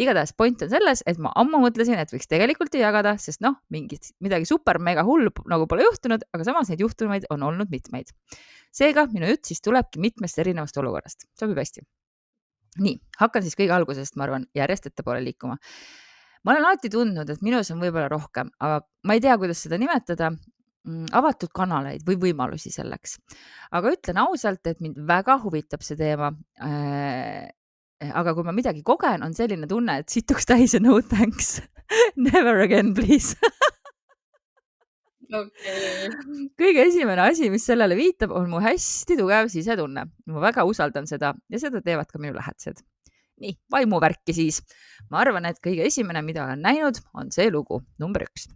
Igatahes point on selles, et ma ammu mõtlesin, et võiks tegelikult ju jagada, sest midagi super mega hull nagu pole juhtunud, aga samas neid juhtumeid on olnud mitmeid. Seega minu jutt siis tulebki mitmest erinevast olukorrast. Sobib hästi. Nii, hakkan siis kõige algusest, ma arvan, järjest ettepoole liikuma. Ma olen alati tundnud, et minus on võib-olla rohkem, aga ma ei tea, kuidas seda nimetada, avatud kanaleid või võimalusi selleks. Aga ütlen ausalt, et mind väga huvitab see teema. Aga kui ma midagi kogen, on selline tunne, et situks täis ja no thanks. Never again, please. Okay. Kõige esimene asi, mis sellele viitab, on mu hästi tugev sisetunne. Ma väga usaldan seda ja seda teevad ka minu lähedased. Nii, vaimuvärki siis. Ma arvan, et kõige esimene, mida olen näinud, on see lugu, number 1.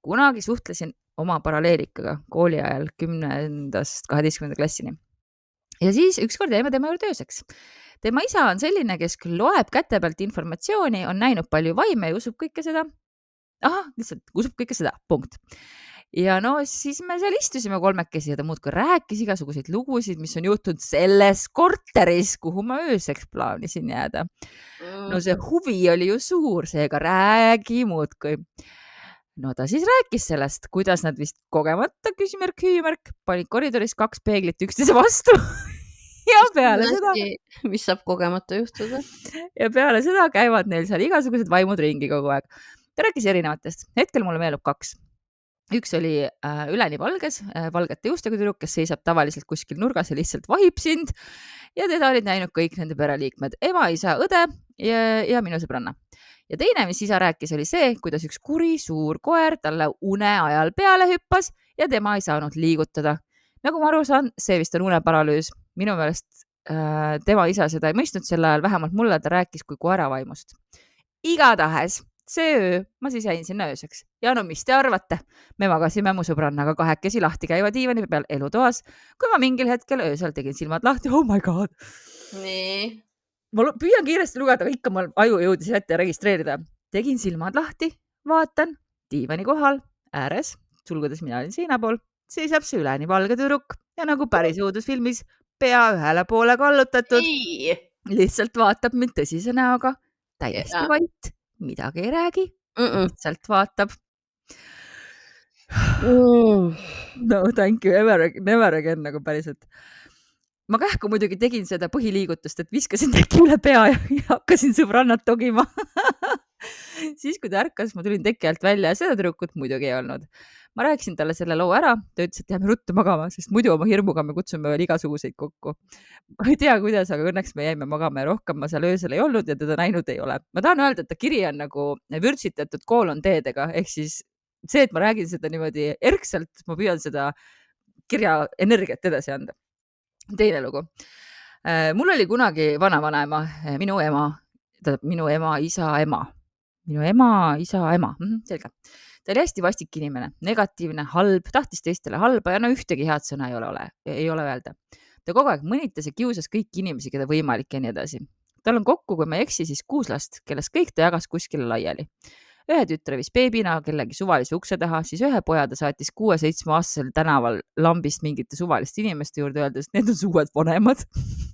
Kunagi suhtlesin oma paralleelikaga kooli ajal 10.–12. klassini. Ja siis ükskord jäime tema juurde ööseks. Tema isa on selline, kes küll loeb käte pealt informatsiooni, on näinud palju vaime ja usub kõike seda. Lihtsalt usub kõike seda, punkt. Ja no siis me seal istusime kolmekesi ja ta muudkui rääkis igasuguseid lugusid, mis on juhtunud selles korteris, kuhu ma ööseks plaanisin jääda. No see huvi oli ju suur, seega räägi muudkui. No ta siis rääkis sellest, kuidas nad vist kogemata, hüümärk, panid koridoris 2 peeglit üksteise vastu. Ja peale seda, mis saab kogemata juhtuda. Ja peale seda käivad neil seal igasugused vaimud ringi kogu aeg. Ta rääkis erinevatest. Hetkel mulle meelub 2. Üks oli üleni valges, valgete juustega tüdruk, kes seisab tavaliselt kuskil nurgas ja lihtsalt vahib sind. Ja teda olid näinud kõik nende pereliikmed, ema, isa, õde ja minu sõbranna. Ja teine, mis isa rääkis, oli see, kuidas üks kuri suur koer talle une ajal peale hüppas ja tema ei saanud liigutada. Nagu ma aru saan, see vist on uneparalüüs. Minu meelest tema isa seda ei mõistnud sel ajal, vähemalt mulle ta rääkis kui koera vaimust. Igatahes see öö, ma siis jäin sinna ööseks. Ja no mis te arvate? Me magasime mu sõbrannaga 2 lahti käiva diivani peal elutoas, kui ma mingil hetkel öösel tegin silmad lahti. Oh my god! Nii. Ma püüan kiiresti lugeda, aga ikka mul aju jõudis ette registreerida. Tegin silmad lahti, vaatan, diivani kohal ääres, sulgudes mina olin seina pool, seisab see üleni valge tüdruk ja nagu päris õudusfilmis, pea ühele poole kallutatud, ei . lihtsalt vaatab mind tõsise näoga, täiesti vait, midagi ei räägi, lihtsalt vaatab. No thank you, never again nagu päriselt. Ma kähku muidugi tegin seda põhiliigutust, et viskasin teki üle pea ja hakkasin sõbrannat togima. Siis, kui ta ärkas, ma tulin teki alt välja ja seda tüdrukut muidugi ei olnud. Ma rääkisin talle selle loo ära, ta ütles, et jääme ruttu magama, sest muidu oma hirmuga me kutsume veel igasuguseid kokku. Ma ei tea, kuidas, aga õnneks me jäime magama ja rohkem ma seal öösel ei olnud ja teda näinud ei ole. Ma tahan öelda, et ta kiri on nagu vürtsitatud koolonteedega, ehk siis see, et ma räägin seda niimoodi erkselt, ma püüan seda kirja energiat edasi anda. Teine lugu. Mul oli kunagi vanavanaema, minu ema, isa, ema. Minu ema, isa, ema. Selge. Ta oli hästi vastik inimene, negatiivne, halb, tahtis teistele halba ja no ühtegi head sõna ei ole öelda. Ta kogu aeg mõnitas ja kiusas kõiki inimesi, keda võimalik ja nii edasi. Tal on kokku, kui ma ei eksi, siis 6 last, kellest kõik ta jagas kuskile laiali. Ühe tütre viis beebina kellegi suvalise ukse taha, siis ühe poja ta saatis 6-7-aastasel tänaval lambist mingite suvaliste inimeste juurde öeldes, et need on su uued vanemad.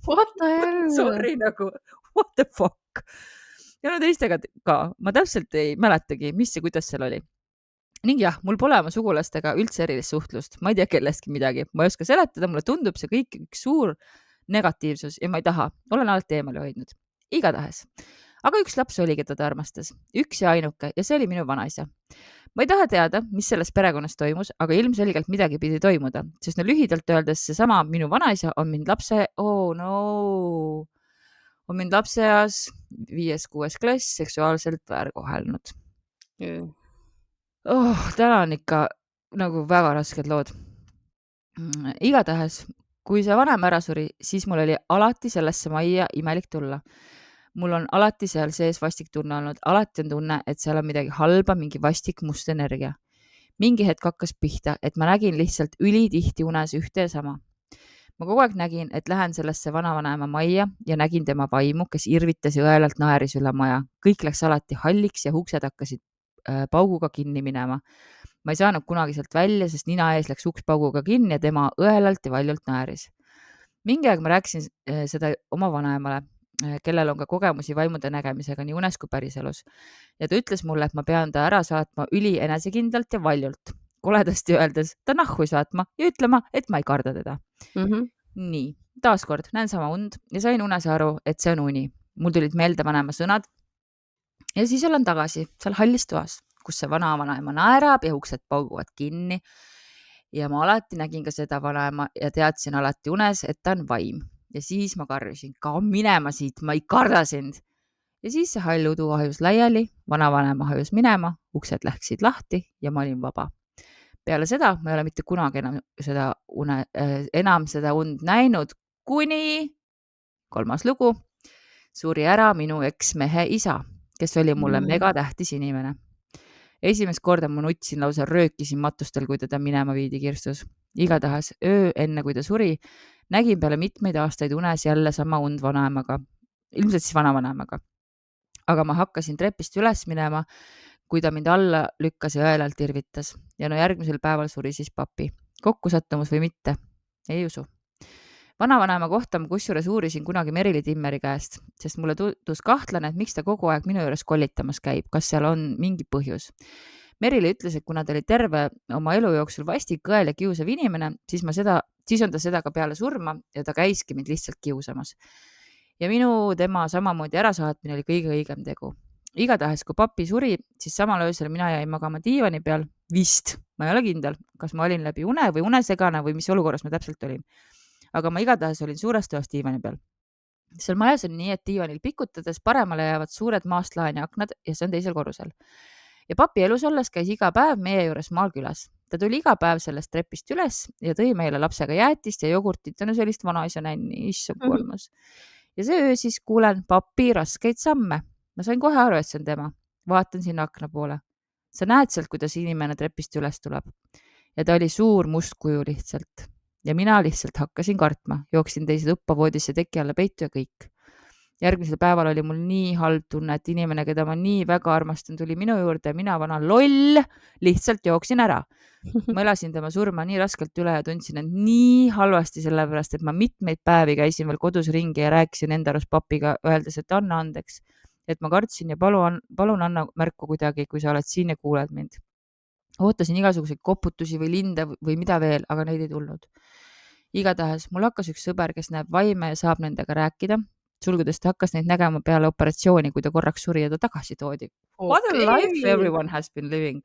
What the hell? Sorry nagu, what the fuck? Ja no teistega ka, ma täpselt ei mäletagi, mis ja kuidas seal oli. Ning jah, mul pole oma sugulastega üldse erilist suhtlust, ma ei tea kellestki midagi, ma ei oska seletada, mulle tundub see kõik üks suur negatiivsus ja ma ei taha, olen alati eemale hoidnud. Igatahes. Aga üks laps oli, keda ta armastas. Üks ja ainuke ja see oli minu vanaisa. Ma ei taha teada, mis selles perekonnas toimus, aga ilmselgelt midagi pidi toimuda, sest no lühidalt öeldes seesama minu vanaisa on mind lapseeas 5-6 klass seksuaalselt väärkohelnud. Täna on ikka nagu väga rasked lood. Igatahes, kui see vanem ära suri, siis mul oli alati sellesse majja imelik tulla. Mul on alati seal sees vastik tunne olnud, alati on tunne, et seal on midagi halba, mingi vastik must energia. Mingi hetk hakkas pihta, et ma nägin lihtsalt ülitihti unes ühte ja sama. Ma kogu aeg nägin, et lähen sellesse vanavaneema majja ja nägin tema vaimu, kes irvitas ja õelalt naeris üle maja. Kõik läks alati halliks ja uksed hakkasid pauguga kinni minema. Ma ei saanud kunagi sealt välja, sest nina ees läks uks pauguga kinni ja tema õelalt ja valjult naeris. Mingi aeg ma rääkisin seda oma vanaemale, kellel on ka kogemusi vaimude nägemisega nii unes kui päriselus. Ja ta ütles mulle, et ma pean ta ära saatma üli enesekindlalt ja valjult. Koledasti öeldes, ta nahku saatma ja ütlema, et ma ei karda teda. Nii, taaskord näen sama und ja sain unes aru, et see on uni. Mul tulid meelde vanema sõnad ja siis olen tagasi seal hallis toas, kus see vanaema naerab ja uksed pauguvad kinni. Ja ma alati nägin ka seda vanaema ja teadsin alati unes, et ta on vaim. Ja siis ma karjusin, kao minema siit, ma ei karda sind. Ja siis see hall udu hajus laiali, vanavanema hajus minema, uksed läksid lahti ja ma olin vaba. Peale seda ma ei ole mitte kunagi enam seda und näinud, kuni 3. lugu suri ära minu eksmehe isa, kes oli mulle mega tähtis inimene. Esimest korda ma nutsin, lausa röökisin matustel, kui teda minema viidi kirstus. Igatahes öö enne, kui ta suri, nägin peale mitmeid aastaid unes jälle sama und vanaemaga, ilmselt siis vanavaneemaga. Aga ma hakkasin trepist üles minema, kui ta mind alla lükkas ja õelalt irvitas. Ja no järgmisel päeval suri siis papi. Kokkusattumus või mitte? Ei usu. Vanavaneema kohta ma kusjuures uurisin kunagi Merili Timmeri käest, sest mulle tundus kahtlane, et miks ta kogu aeg minu juures kollitamas käib, kas seal on mingi põhjus. Merili ütles, et kuna ta oli terve oma elu jooksul vastik, õel ja kiusav inimene, siis on ta seda ka peale surma ja ta käiski mind lihtsalt kiusamas. Ja tema samamoodi ärasaatmine oli kõige õigem tegu. Igatahes, kui papi suri, siis samal öösel mina jäin magama diivani peal. Vist, ma ei ole kindel, kas ma olin läbi une või unesegane või mis olukorras ma täpselt olin. Aga ma igatahes olin suurest toast diivani peal. Seal majas on nii, et diivanil pikutades paremale jäävad suured maast laeni aknad ja see on teisel korrusel. Ja papi elus olles käis iga päev meie juures maal külas. Ta tuli iga päev sellest trepist üles ja tõi meile lapsega jäätist ja jogurtit ja sellist vanaisa nänni, issand kolmas. Ja see öö siis kuulen papi raskeid samme. Ma sain kohe aru, et see on tema. Vaatan sinna akna poole. Sa näed sealt, kuidas inimene trepist üles tuleb. Ja ta oli suur must kuju lihtsalt. Ja mina lihtsalt hakkasin kartma. Jooksin teised õppavoodisse teki alla peitu ja kõik. Järgmisel päeval oli mul nii halb tunne, et inimene, keda ma nii väga armastan, tuli minu juurde ja mina, vana loll, lihtsalt jooksin ära. Ma elasin tema surma nii raskelt üle ja tundsin end nii halvasti sellepärast, et ma mitmeid päevi käisin veel kodus ringi ja rääkisin enda arust papiga, öeldes, et anna andeks, et ma kartsin ja palun anna märku kuidagi, kui sa oled siin ja kuuled mind. Ootasin igasuguseid koputusi või linde või mida veel, aga neid ei tulnud. Igatahes mul hakkas üks sõber, kes näeb vaime ja saab nendega rääkida. Sulgudes ta hakkas neid nägema peale operatsiooni, kui ta korraks suri ja ta tagasi toodi. What a life everyone has been living.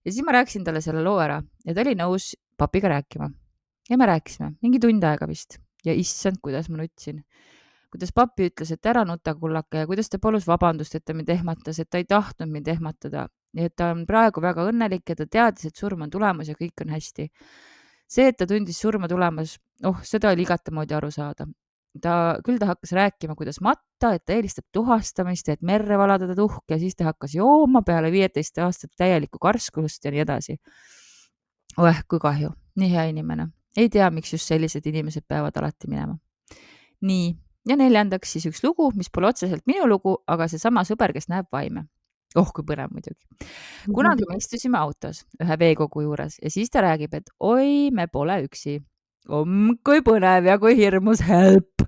Ja siis ma rääkisin talle selle loo ära ja ta oli nõus papiga rääkima. Ja me rääkisime mingi tund aega vist ja issand, kuidas ma nutsin. Kuidas papi ütles, et ära nuta kullake ja kuidas ta palus vabandust, et ta mind ehmatas, et ta ei tahtnud mind ehmatada. Ja et ta on praegu väga õnnelik ja ta teadis, et surm on tulemas ja kõik on hästi. See, et ta tundis surma tulemas, seda oli igatemoodi aru saada. Ta hakkas rääkima, kuidas matta, et ta eelistab tuhastamist, et merre valada tuhk ja siis ta hakkas jooma peale 15 aastat täielikku karskust ja nii edasi. Kui kahju, nii hea inimene. Ei tea, miks just sellised inimesed peavad alati minema. Nii, ja 4. siis üks lugu, mis pole otseselt minu lugu, aga seesama sõber, kes näeb vaime. Kui põnev muidugi. Kunagi me istusime autos ühe veekogu juures ja siis ta räägib, et oi, me pole üksi. Kui põnev ja kui hirmus, help.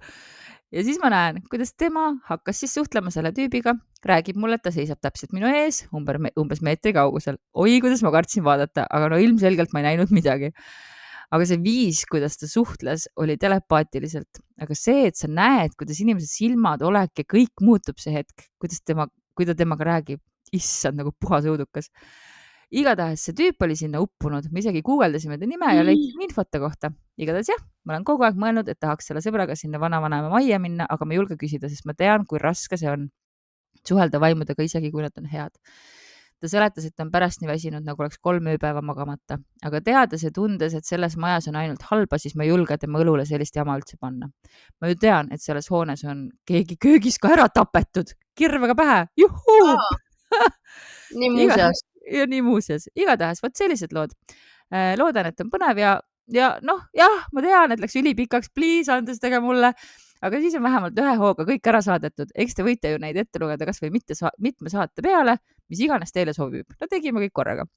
Ja siis ma näen, kuidas tema hakkas siis suhtlema selle tüübiga, räägib mulle, et ta seisab täpselt minu ees, umbes meetri kaugusel. Oi, kuidas ma kartsin vaadata, aga no ilmselgelt ma ei näinud midagi. Aga see viis, kuidas ta suhtles, oli telepaatiliselt. Aga see, et sa näed, kuidas inimese silmad, olek ja kõik muutub see hetk, kui ta temaga räägib, issand, nagu puhas õudukas. Igatahes see tüüp oli sinna uppunud, me isegi guugeldasime ta nime ja leidsime infot ta kohta. Igatahes jah, ma olen kogu aeg mõelnud, et tahaks selle sõbraga sinna vanavanema majja minna, aga ma ei julge küsida, sest ma tean, kui raske see on suhelda vaimudega, isegi kui nad on head. Ta seletas, et ta on pärast nii väsinud, nagu oleks 3 ööpäeva magamata, aga teades ja tundes, et selles majas on ainult halba, siis ma ei julge tema õlule sellist jama üldse panna. Ma ju tean, et selles hoones on keegi köögis ka ära tapetud, kirvega pähe, juhuu! Nii muuseas. Ja nii muuseas. Igatahes, võt sellised lood. Loodan, et on põnev ja ma tean, et läks ülipikaks, please andes tege mulle, aga siis on vähemalt ühe hooga kõik ära saadetud. Eks te võite ju neid ette lugeda kas või mitme saate peale, mis iganes teile sobib. No tegime kõik korraga.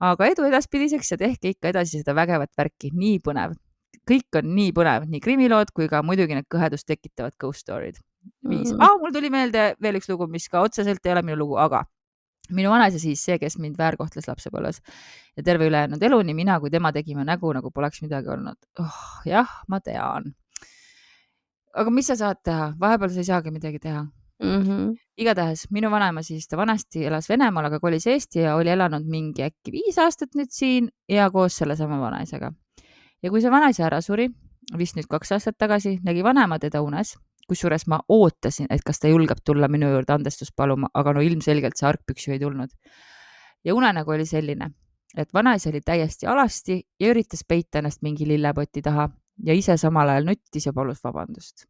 Aga edu edaspidiseks ja tehke ikka edasi seda vägevat värki. Nii põnev. Kõik on nii põnev, nii krimilood kui ka muidugi need kõhedust tekitavad ghost story'd. 5. Mul tuli meelde veel üks lugu, mis ka otseselt ei ole minu lugu, aga minu vanaisa siis see, kes mind väärkohtles lapsepõlves ja terve ülejäänud elu, nii mina kui tema tegime nägu, nagu poleks midagi olnud. Jah, ma tean. Aga mis sa saad teha? Vahepeal sa ei saagi midagi teha. Igatahes minu vanaema siis, ta vanasti elas Venemaal, aga kolis Eesti ja oli elanud mingi äkki 5 aastat nüüd siin ja koos sellesama vanaisaga. Ja kui see vanaisa ära suri, vist nüüd 2 aastat tagasi, nägi vanaema teda unes, kusjuures ma ootasin, et kas ta julgeb tulla minu juurde andestust paluma, aga no ilmselgelt see argpüks ju ei tulnud. Ja unenägu oli selline, et vanaisa oli täiesti alasti ja üritas peita ennast mingi lillepoti taha ja ise samal ajal nuttis ja palus vabandust.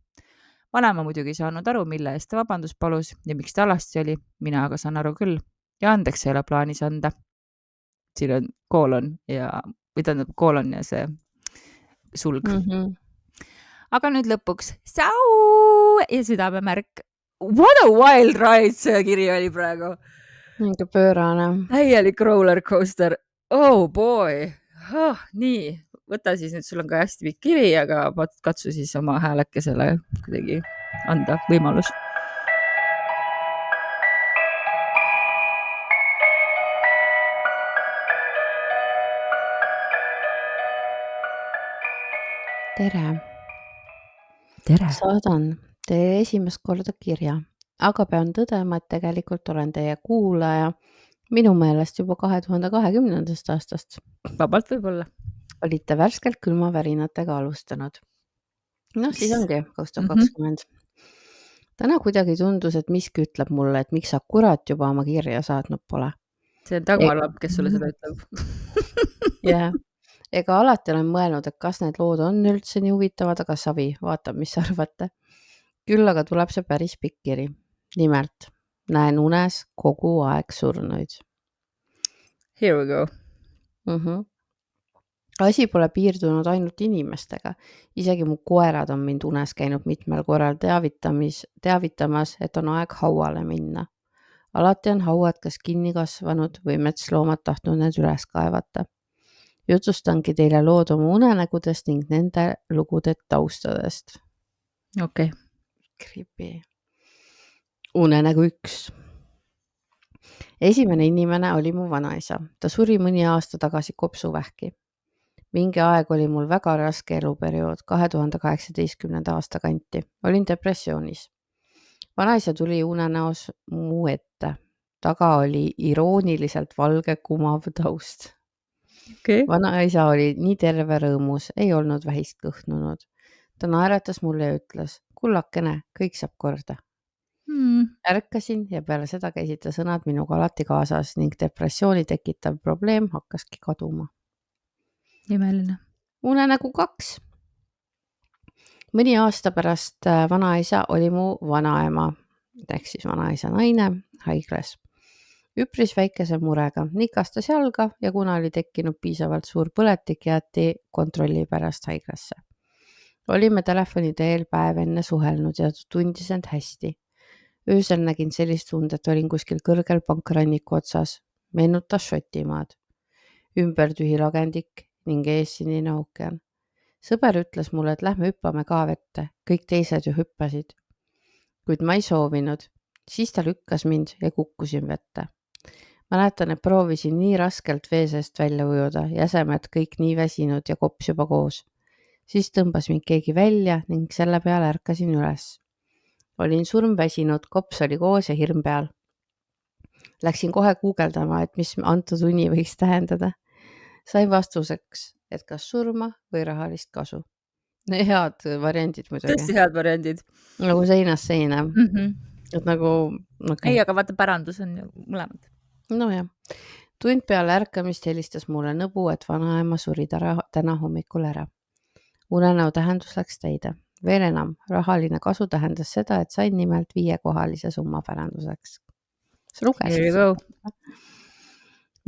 Vanaema muidugi ei saanud aru, mille eest ta vabandust palus ja miks ta alasti oli, mina aga saan aru küll ja andeks ei ole plaanis anda. Siin on koolon ja see sulg. Aga nüüd lõpuks sau ja südamemärk. What a wild ride see kiri oli praegu. Mingi pöörane. Täielik roller coaster. Oh boy. Nii, võta siis nüüd, sul on ka hästi pikk kiri, aga katsu siis oma häälekesele kuidagi anda võimalus. Tere. Saadan teie esimest korda kirja, aga pean tõdema, et tegelikult olen teie kuulaja minu meelest juba 2020. aastast. Vabalt võib-olla. Olite värskelt külmavärinatega alustanud. Siis ongi 2020. Täna kuidagi tundus, et miski ütleb mulle, et miks sa kurat juba oma kirja saatnud pole. See on Dagmar Lapp, kes sulle seda ütleb. Jah. Ega alati olen mõelnud, et kas need lood on üldse nii huvitavad, aga savi, vaatab, mis arvate. Küll aga tuleb see päris pikk kiri. Nimelt, näen unes kogu aeg surnuid. Here we go. Asi pole piirdunud ainult inimestega. Isegi mu koerad on mind unes käinud mitmel korral teavitamas, et on aeg hauale minna. Alati on hauad kas kinni kasvanud või metsloomad tahtnud need üles kaevata. Jutustangi teile lood oma unenägudest ning nende lugude taustadest. Okei. Creepy. Unenägu 1. Esimene inimene oli mu vanaisa. Ta suri mõni aasta tagasi kopsuvähki. Mingi aeg oli mul väga raske eluperiood 2018. aasta kanti. Olin depressioonis. Vanaisa tuli unenäos mu ette. Taga oli irooniliselt valge kumav taust. Okei. Vanaisa oli nii terve rõõmus, ei olnud vähist kõhnunud. Ta naeratas mulle ja ütles, kullakene, kõik saab korda. Ärkasin ja peale seda käisid ta sõnad minuga alati kaasas ning depressiooni tekitav probleem hakkaski kaduma. Imeline. Unenägu 2. Mõni aasta pärast vanaisa oli mu vanaema, ehk siis vanaisa naine, haiglas. Üpris väikese murega, nikastas jalga ja kuna oli tekkinud piisavalt suur põletik, jäeti kontrolli pärast haiglasse. Olime telefoni teel päev enne suhelnud ja tundis end hästi. Öösel nägin sellist tund, et olin kuskil kõrgel pankranniku otsas, meenutas Šotimaad. Ümber tühi lagendik ning ees sinine ookean. Sõber ütles mulle, et lähme hüppame ka vette, kõik teised ju hüppasid. Kuid ma ei soovinud, siis ta lükkas mind ja kukkusin vette. Mäletan, et proovisin nii raskelt vee seest välja ujuda, jäsemed kõik nii väsinud ja kops juba koos. Siis tõmbas mind keegi välja ning selle peale ärkasin üles. Olin surmväsinud, kops oli koos ja hirm peal. Läksin kohe guugeldama, et mis antud uni võiks tähendada. Sain vastuseks, et kas surma või rahalist kasu. Head variandid muidugi. Tõesti head variandid. Nagu seinast seina. Et nagu... Ei, aga vaata pärandus on ju mõlemad. Nojah. Tund peale ärkamist helistas mulle nõbu, et vanaema suri täna hommikul ära. Unenäo tähendus läks täide. Veel enam, rahaline kasu tähendas seda, et sain nimelt 5-kohalise summa päranduseks. Sa lugesid?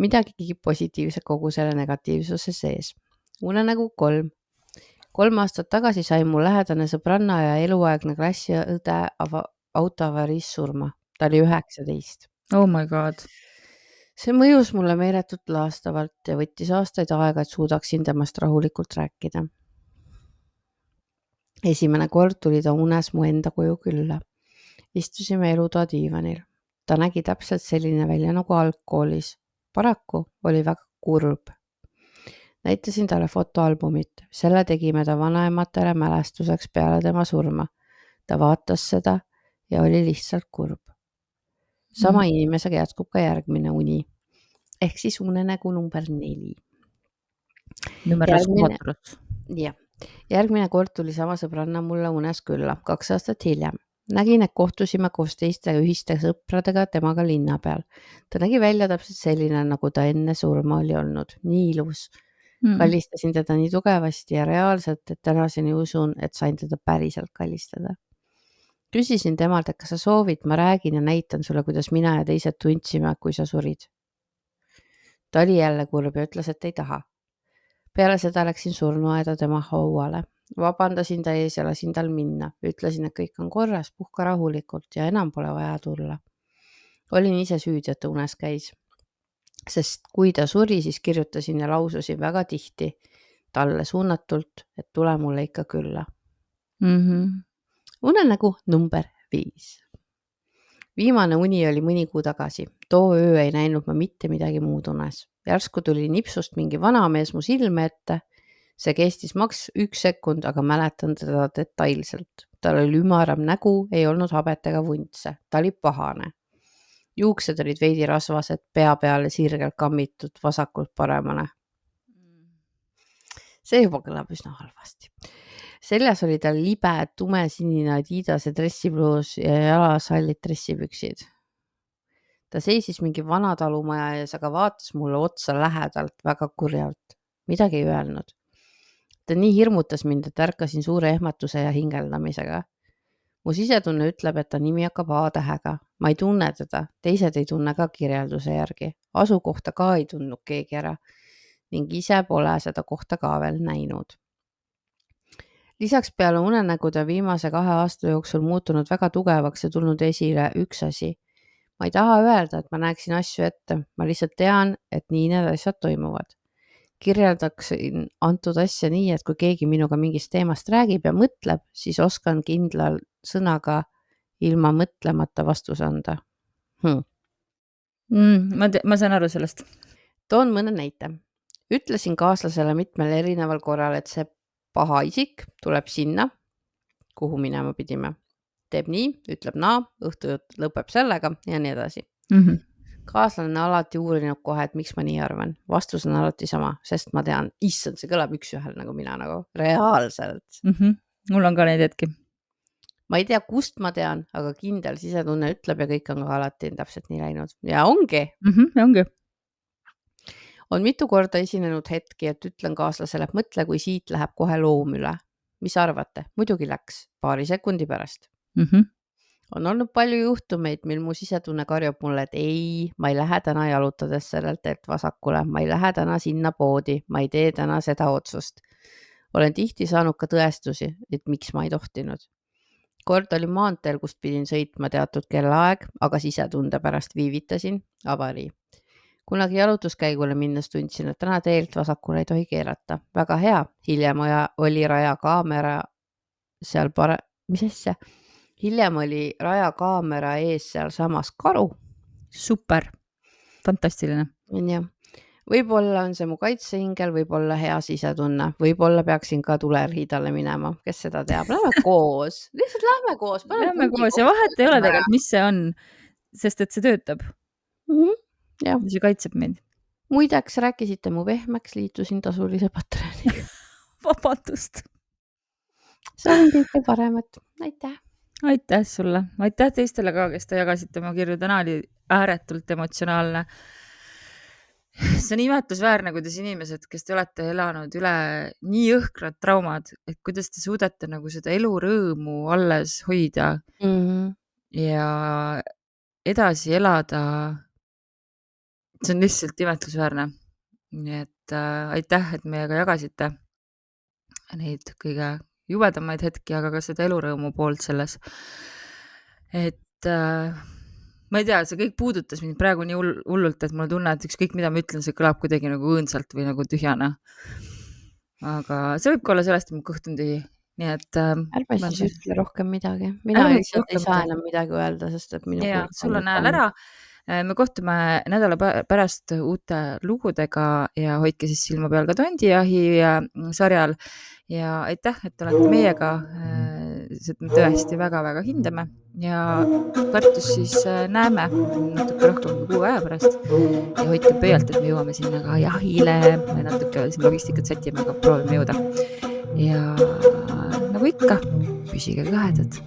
Midagi positiivse kogu selle negatiivsuse sees. Unenägu 3. 3 aastat tagasi sai mu lähedane sõbranna ja eluaegne klassiõde autoavariis surma. Ta oli 19. Oh my god. See mõjus mulle meeletult laastavalt ja võttis aastaid aega, et suudaksin temast rahulikult rääkida. Esimene kord tuli ta unes mu enda koju külla. Istusime elutoa diivanil. Ta nägi täpselt selline välja nagu algkoolis. Paraku oli väga kurb. Näitasin talle fotoalbumit. Selle tegime ta vanaematele mälestuseks peale tema surma. Ta vaatas seda ja oli lihtsalt kurb. Sama inimesega jätkub ka järgmine uni. Ehk siis unenägu number 4. Järgmine kord tuli sama sõbranna mulle unes külla 2 aastat hiljem. Nägin, et kohtusime koos teiste ühiste sõpradega temaga linna peal. Ta nägi välja täpselt selline, nagu ta enne surma oli olnud. Nii ilus. Kallistasin teda nii tugevasti ja reaalselt, et tänaseni usun, et sain teda päriselt kallistada. Küsisin temalt, et kas sa soovid, ma räägin ja näitan sulle, kuidas mina ja teised tundsime, kui sa surid. Ta oli jälle kurb ja ütles, et ei taha. Peale seda läksin surnuaeda tema hauale. Vabandasin ta ees ja lasin tal minna. Ütlesin, et kõik on korras, puhka rahulikult ja enam pole vaja tulla. Olin ise süüdi, et ta unes käis. Sest kui ta suri, siis kirjutasin ja laususin väga tihti talle suunatult, et tule mulle ikka külla. Unenägu number 5. Viimane uni oli mõni kuu tagasi. Too öö ei näinud ma mitte midagi muud unes. Järsku tuli nipsust mingi vanamees mu silme ette. See kestis maks 1 sekund, aga mäletan teda detailselt. Tal oli ümaram nägu, ei olnud habet ega vuntse. Ta oli pahane. Juuksed olid veidi rasvased, pea peale sirgelt kammitud vasakult paremale. See juba kõlab üsna halvasti. Seljas oli tal libe, tumesinine Adidase dressipluus ja jalas hallid dressipüksid. Ta seisis mingi vana talumaja ees, aga vaatas mulle otsa lähedalt väga kurjalt. Midagi ei öelnud. Ta nii hirmutas mind, et ärkasin suure ehmatuse ja hingeldamisega. Mu sisetunne ütleb, et ta nimi hakkab A-tähega. Ma ei tunne teda, teised ei tunne ka kirjelduse järgi. Asukohta ka ei tundnud keegi ära. ning ise pole seda kohta ka veel näinud. Lisaks peale unenägude viimase 2 aasta jooksul muutunud väga tugevaks ja tulnud esile üks asi. Ma ei taha öelda, et ma näeksin asju ette, ma lihtsalt tean, et nii need asjad toimuvad. Kirjeldaksin antud asja nii, et kui keegi minuga mingist teemast räägib ja mõtleb, siis oskan kindlal sõnaga ilma mõtlemata vastuse anda. Ma saan aru sellest. Toon mõne näite. Ütlesin kaaslasele mitmel erineval korral, et see paha isik tuleb sinna, kuhu minema pidime. Teeb nii, ütleb naa, õhtujutt lõpeb sellega ja nii edasi. Kaaslane on alati uurinud kohe, et miks ma nii arvan. Vastus on alati sama, sest ma tean, issand, see kõlab üks-ühel nagu mina nagu reaalselt. Mul on ka neid hetki. Ma ei tea, kust ma tean, aga kindel sisetunne ütleb ja kõik on ka alati täpselt nii läinud. Ja ongi. Ongi. On mitu korda esinenud hetki, et ütlen kaaslasele, et mõtle, kui siit läheb kohe loom üle. Mis arvate? Muidugi läks paari sekundi pärast. On olnud palju juhtumeid, mil mu sisetunne karjub mulle, et ei, ma ei lähe täna jalutades sellelt teelt vasakule, ma ei lähe täna sinna poodi, ma ei tee täna seda otsust. Olen tihti saanud ka tõestusi, et miks ma ei tohtinud. Kord oli maanteel, kust pidin sõitma teatud kellaaeg, aga sisetunde pärast viivitasin, avarii. Kunagi jalutuskäigule minnes tundsin, et täna teelt vasakule ei tohi keerata. Väga hea, hiljem oli rajakaamera seal mis asja? Hiljem oli rajakaamera ees seal samas karu. Super, fantastiline. Ja. Võib-olla on see mu kaitseingel, võib-olla hea sisetunne, võib-olla peaksin ka tulerhiidale minema, kes seda teab. Lähme koos, lihtsalt lähme koos. Lähme koos ja vahet ei ole tegelikult, mis see on, sest et see töötab. Ja. See kaitseb meid. Muideks rääkisite mu pehmeks, liitusin tasulise Patreoniga. Vabandust. Saan kõike paremat. Aitäh. Aitäh sulle. Aitäh teistele ka, kes te jagasite oma kirju. Täna oli ääretult emotsionaalne. See on imetlusväärne, kuidas inimesed, kes te olete elanud üle nii jõhkrad traumad, et kuidas te suudate nagu seda elurõõmu alles hoida ja edasi elada. See on lihtsalt imetlusväärne. Nii et aitäh, et meiega jagasite neid kõige jubedamaid hetki, aga ka seda elurõõmu poolt selles. Et ma ei tea, see kõik puudutas mind praegu nii hullult, et mulle tunne, et ükskõik mida ma ütlen, see kõlab kuidagi nagu õõnsalt või nagu tühjana. Aga see võib ka olla sellest, et mu kõht on tühi. Nii et ärme siis ütle rohkem midagi. Mina lihtsalt ei saa enam midagi öelda, sest et minu ja, sul on hääl ära. Me kohtume nädala pärast uute lugudega ja hoidke siis silma peal ka Tondijahi sarjal. Ja aitäh, et olete meiega. Me tõesti väga-väga hindame ja Tartus siis näeme natuke rohkem kui 6 aja pärast ja hoidke pöialt, et me jõuame sinna ka jahile. Me natuke siin logistikat sätime, aga proovime jõuda. Ja nagu ikka, püsige kõhedad.